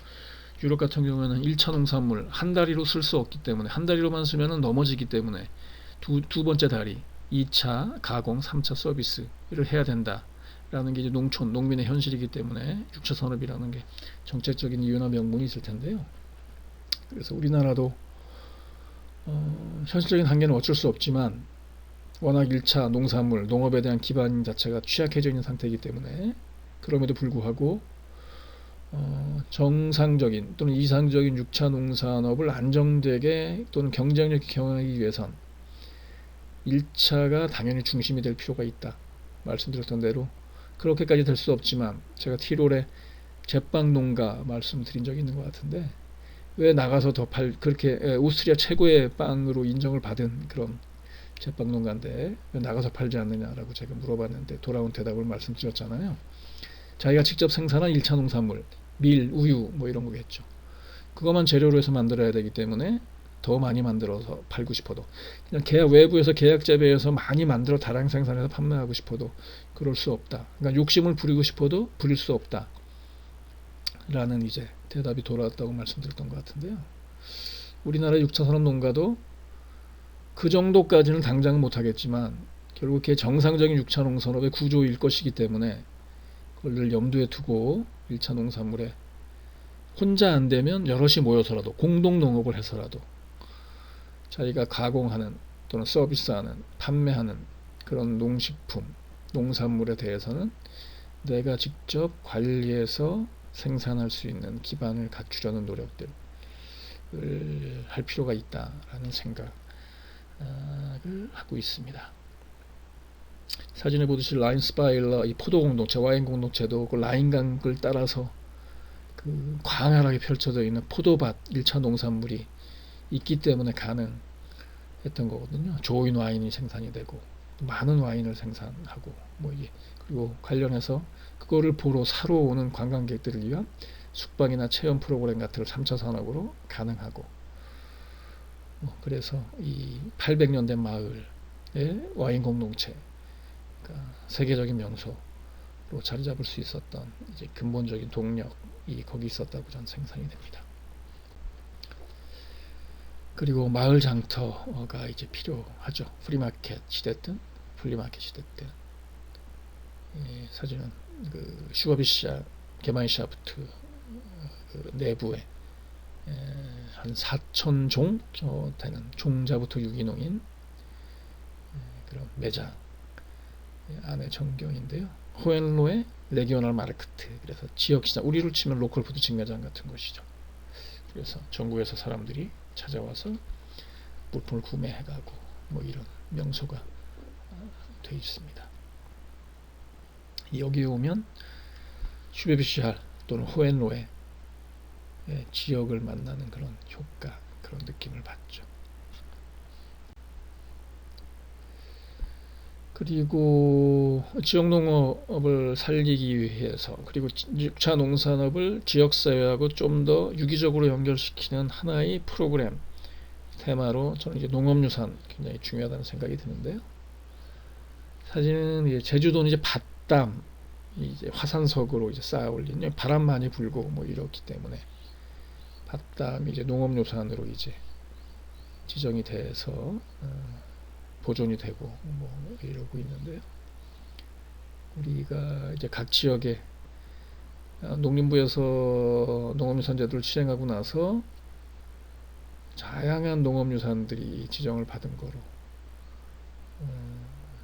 유럽 같은 경우에는 1차 농산물 한 다리로 쓸 수 없기 때문에, 한 다리로만 쓰면 넘어지기 때문에 두 번째 다리 2차 가공, 3차 서비스를 해야 된다라는 게 이제 농촌, 농민의 현실이기 때문에 6차 산업이라는 게 정책적인 이유나 명분이 있을 텐데요. 그래서 우리나라도 현실적인 한계는 어쩔 수 없지만 워낙 1차 농산물, 농업에 대한 기반 자체가 취약해져 있는 상태이기 때문에 그럼에도 불구하고 정상적인 또는 이상적인 6차 농산업을 안정되게 또는 경쟁력 있게 경영하기 위해선 1차가 당연히 중심이 될 필요가 있다. 말씀드렸던 대로 그렇게까지 될 수 없지만 제가 티롤에 제빵 농가 말씀드린 적이 있는 것 같은데, 왜 나가서 그렇게 오스트리아 최고의 빵으로 인정을 받은 그런 제빵 농가인데 왜 나가서 팔지 않느냐라고 제가 물어봤는데 돌아온 대답을 말씀드렸잖아요. 자기가 직접 생산한 1차 농산물, 밀, 우유 뭐 이런 거겠죠. 그것만 재료로 해서 만들어야 되기 때문에 더 많이 만들어서 팔고 싶어도, 그냥 외부에서 계약 재배해서 많이 만들어 다량 생산해서 판매하고 싶어도 그럴 수 없다. 그러니까 욕심을 부리고 싶어도 부릴 수 없다. 라는 이제 대답이 돌아왔다고 말씀드렸던 것 같은데요. 우리나라 6차 산업 농가도 그 정도까지는 당장은 못하겠지만 결국 그게 정상적인 6차 농산업의 구조일 것이기 때문에 그걸 늘 염두에 두고 1차 농산물에 혼자 안 되면 여럿이 모여서라도 공동 농업을 해서라도 자기가 가공하는 또는 서비스하는, 판매하는 그런 농식품, 농산물에 대해서는 내가 직접 관리해서 생산할 수 있는 기반을 갖추려는 노력들을 할 필요가 있다라는 생각을 하고 있습니다. 사진에 보듯이 라인스파일러 이 포도 공동체, 와인 공동체도 그 라인강을 따라서 그 광활하게 펼쳐져 있는 포도밭 1차 농산물이 있기 때문에 가능했던 거거든요. 좋은 와인이 생산이 되고 많은 와인을 생산하고 뭐 이게, 그리고 관련해서 그거를 보러 사러 오는 관광객들을 위한 숙박이나 체험 프로그램 같은 걸 3차 산업으로 가능하고, 그래서 이 800년 된 마을의 와인 공동체, 그러니까 세계적인 명소로 자리 잡을 수 있었던 이제 근본적인 동력이 거기 있었다고 저는 생각이 됩니다. 그리고 마을 장터가 이제 필요하죠. 프리마켓 시대든 플리마켓 시대든. 사진은 그 슈거비샤 게마인샤프트 그 내부에 한 4,000종 되는 종자부터 유기농인 그런 매장 안의 전경인데요. 호엔로의 레기오널 마르크트, 그래서 지역시장, 우리로 치면 로컬 푸드 직매장 같은 것이죠. 그래서 전국에서 사람들이 찾아와서 물품을 구매해가고 뭐 이런 명소가 되어 있습니다. 여기에 오면 슈베비시알 또는 호헨로에 지역을 만나는 그런 효과, 그런 느낌을 받죠. 그리고 지역농업을 살리기 위해서, 그리고 6차 농산업을 지역사회하고 좀 더 유기적으로 연결시키는 하나의 프로그램, 테마로 저는 이제 농업유산 굉장히 중요하다는 생각이 드는데요. 사실은 이제 제주도는 이제 밭담, 이제 화산석으로 이제 쌓아 올린, 바람 많이 불고 뭐 이렇기 때문에 밭담이 이제 농업유산으로 이제 지정이 돼서 보존이 되고 뭐 이러고 있는데요. 우리가 이제 각 지역에 농림부에서 농업유산 제도를 시행하고 나서 다양한 농업유산들이 지정을 받은 거로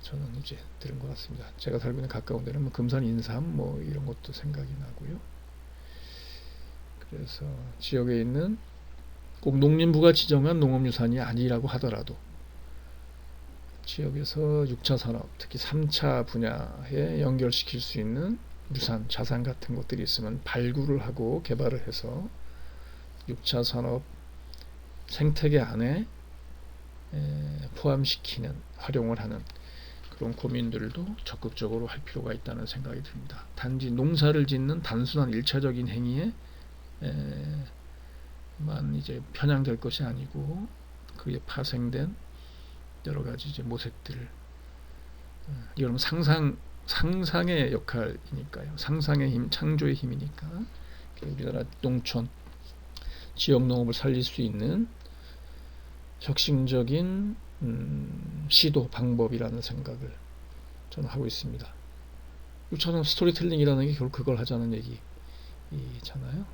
저는 이제 들은 것 같습니다. 제가 살고 있는 가까운 데는 뭐 금산, 인삼 뭐 이런 것도 생각이 나고요. 그래서 지역에 있는 꼭 농림부가 지정한 농업유산이 아니라고 하더라도 지역에서 6차 산업, 특히 3차 분야에 연결시킬 수 있는 유산, 자산 같은 것들이 있으면 발굴을 하고 개발을 해서 6차 산업 생태계 안에 포함시키는, 활용을 하는 그런 고민들도 적극적으로 할 필요가 있다는 생각이 듭니다. 단지 농사를 짓는 단순한 일차적인 행위에 만 이제 편향될 것이 아니고 그에 파생된 여러 가지 이제 모색들을, 이런 상상의 역할이니까요. 상상의 힘, 창조의 힘이니까 우리나라 농촌, 지역 농업을 살릴 수 있는 혁신적인 시도 방법이라는 생각을 저는 하고 있습니다. 6차는 스토리텔링이라는 게 결국 그걸 하자는 얘기잖아요.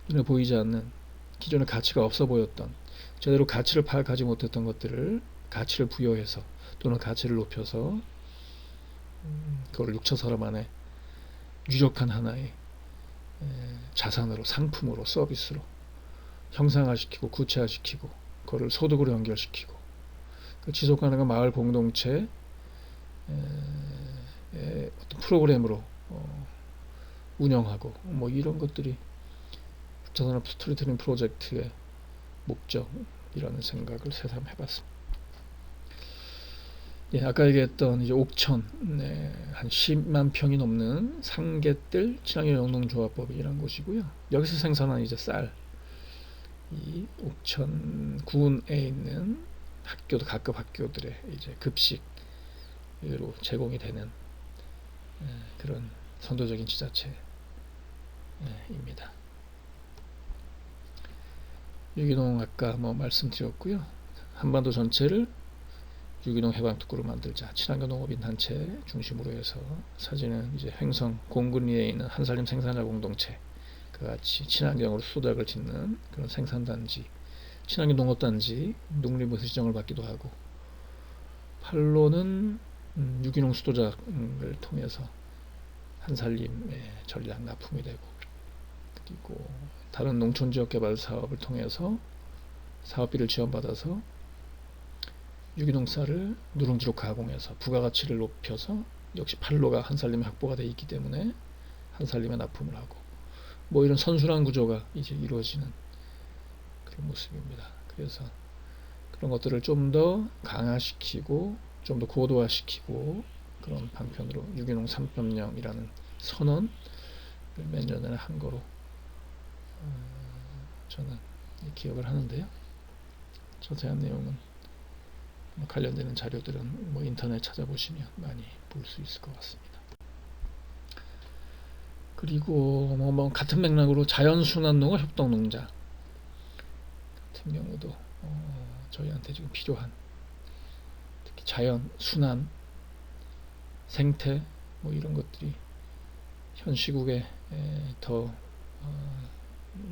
눈에 보이지 않는, 기존에 가치가 없어 보였던, 제대로 가치를 파악하지 못했던 것들을 가치를 부여해서 또는 가치를 높여서 그걸 6차 산업 안에 유력한 하나의 자산으로, 상품으로, 서비스로 형상화시키고 구체화시키고 그거를 소득으로 연결시키고 그 지속 가능한 마을 공동체 어떤 프로그램으로 운영하고 뭐 이런 것들이 6차 산업 스토리텔링 프로젝트의 목적이라는 생각을 새삼 해봤습니다. 예, 아까 얘기했던 이제 옥천, 한 10만 평이 넘는 상계뜰 친환경 영농조합법이라는 곳이고요. 여기서 생산한 이제 쌀, 이 옥천 군에 있는 학교도, 각급 학교들의 이제 급식으로 제공이 되는 그런 선도적인 지자체입니다. 유기농 아까 뭐 말씀드렸고요. 한반도 전체를 유기농 해방특구로 만들자, 친환경 농업인 단체 중심으로 해서 사진은 이제 횡성 공군리에 있는 한살림 생산자 공동체, 그같이 친환경으로 수도작을 짓는 그런 생산단지, 친환경 농업단지 농림부에서 지정을 받기도 하고, 팔로는 유기농 수도작을 통해서 한살림의 전략 납품이 되고, 그리고 다른 농촌지역 개발 사업을 통해서 사업비를 지원받아서 유기농 쌀을 누룽지로 가공해서 부가가치를 높여서 역시 팔로가 한살림에 확보가 되어 있기 때문에 한살림에 납품을 하고, 뭐 이런 선순환 구조가 이제 이루어지는 그런 모습입니다. 그래서 그런 것들을 좀 더 강화시키고 좀 더 고도화시키고, 그런 방편으로 유기농 3.0이라는 선언을 몇 년 전에 한 거로 저는 기억을 하는데요. 자세한 내용은 관련되는 자료들은 뭐 인터넷 찾아보시면 많이 볼 수 있을 것 같습니다. 그리고 뭐 같은 맥락으로 자연순환농업 협동농장 같은 경우도 저희한테 지금 필요한, 특히 자연 순환, 생태 뭐 이런 것들이 현 시국에 더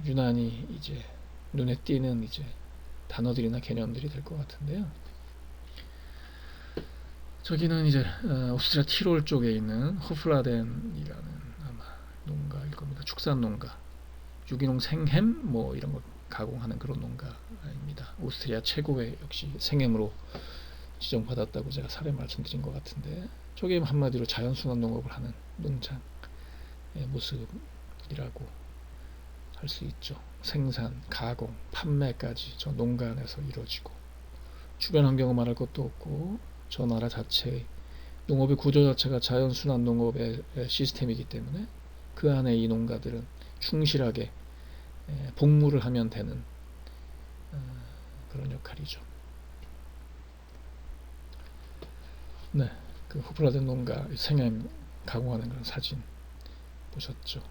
유난히 이제 눈에 띄는 이제 단어들이나 개념들이 될 것 같은데요. 저기는 이제 오스트리아 티롤 쪽에 있는 호플라덴이라는 아마 농가일 겁니다. 축산 농가, 유기농 생햄 뭐 이런 거 가공하는 그런 농가입니다. 오스트리아 최고의 역시 생햄으로 지정받았다고 제가 사례 말씀드린 것 같은데, 저게 한마디로 자연순환 농업을 하는 농장의 모습이라고 할 수 있죠. 생산, 가공, 판매까지 저 농가 안에서 이루어지고, 주변 환경은 말할 것도 없고, 저 나라 자체의 농업의 구조 자체가 자연순환 농업의 시스템이기 때문에 그 안에 이 농가들은 충실하게 복무를 하면 되는 그런 역할이죠. 네, 그 후프라덴 농가 생엠 가공하는 그런 사진 보셨죠?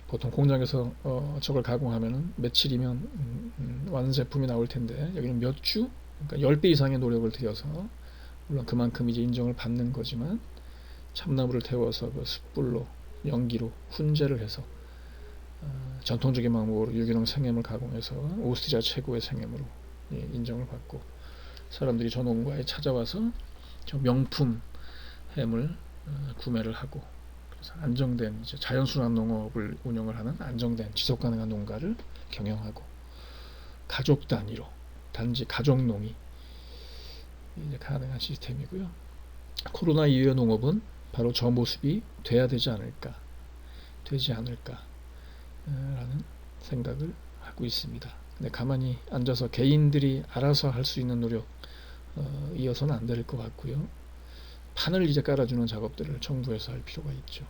보통 공장에서 저걸 가공하면은 며칠이면 완제품이 나올 텐데, 여기는 몇 주? 그러니까 10배 이상의 노력을 들여서, 물론 그만큼 이제 인정을 받는 거지만, 참나무를 태워서 그 숯불로, 연기로 훈제를 해서 전통적인 방법으로 유기농 생햄을 가공해서 오스트리아 최고의 생햄으로 인정을 받고, 사람들이 저 농가에 찾아와서 저 명품 햄을 구매를 하고, 그래서 안정된 이제 자연순환 농업을 운영을 하는 안정된 지속 가능한 농가를 경영하고, 가족 단위로 단지 가족 농이 이제 가능한 시스템이고요. 코로나 이후의 농업은 바로 저 모습이 돼야 되지 않을까 라는 생각을 하고 있습니다. 근데 가만히 앉아서 개인들이 알아서 할 수 있는 노력 이어서는 안 될 것 같고요. 판을 이제 깔아주는 작업들을 정부에서 할 필요가 있죠.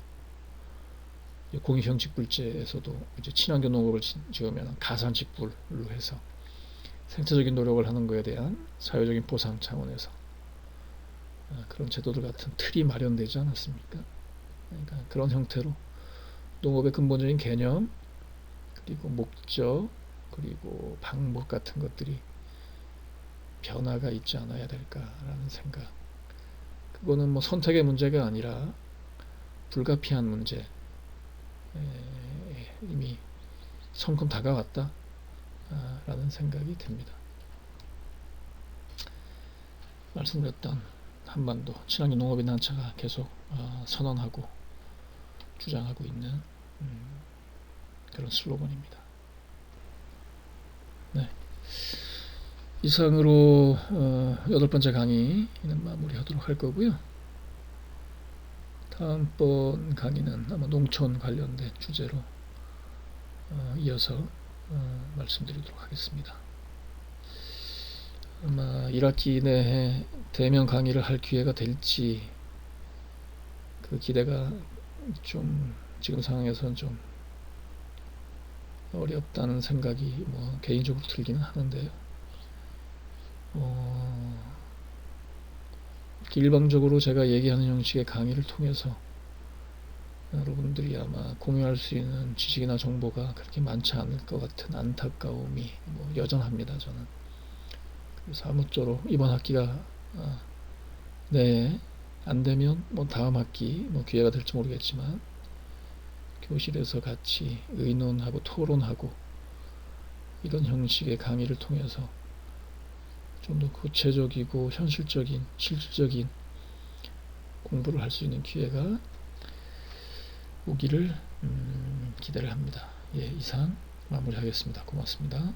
공익형식불제에서도 이제 친환경 농업을 지으면 가산직불로 해서 생태적인 노력을 하는 것에 대한 사회적인 보상 차원에서 그런 제도들 같은 틀이 마련되지 않았습니까? 그러니까 그런 형태로 농업의 근본적인 개념, 그리고 목적, 그리고 방법 같은 것들이 변화가 있지 않아야 될까라는 생각. 그거는 뭐 선택의 문제가 아니라 불가피한 문제, 이미 성큼 다가왔다 라는 생각이 듭니다. 말씀드렸던 한반도 친환경 농업인 단체가 계속 선언하고 주장하고 있는 그런 슬로건입니다. 네. 이상으로 8번째 강의는 마무리하도록 할 거고요. 다음번 강의는 아마 농촌 관련된 주제로 이어서 말씀드리도록 하겠습니다. 아마 1학기 내에 대면 강의를 할 기회가 될지 그 기대가 좀 지금 상황에서는 좀 어렵다는 생각이 뭐 개인적으로 들기는 하는데요. 일방적으로 제가 얘기하는 형식의 강의를 통해서 여러분들이 아마 공유할 수 있는 지식이나 정보가 그렇게 많지 않을 것 같은 안타까움이 뭐 여전합니다. 저는. 그래서 아무쪼록 이번 학기가 내에 안 되면 뭐 다음 학기 뭐 기회가 될지 모르겠지만 교실에서 같이 의논하고 토론하고 이런 형식의 강의를 통해서 좀 더 구체적이고 현실적인 실질적인 공부를 할 수 있는 기회가 오기를 기대를 합니다. 예, 이상 마무리하겠습니다. 고맙습니다.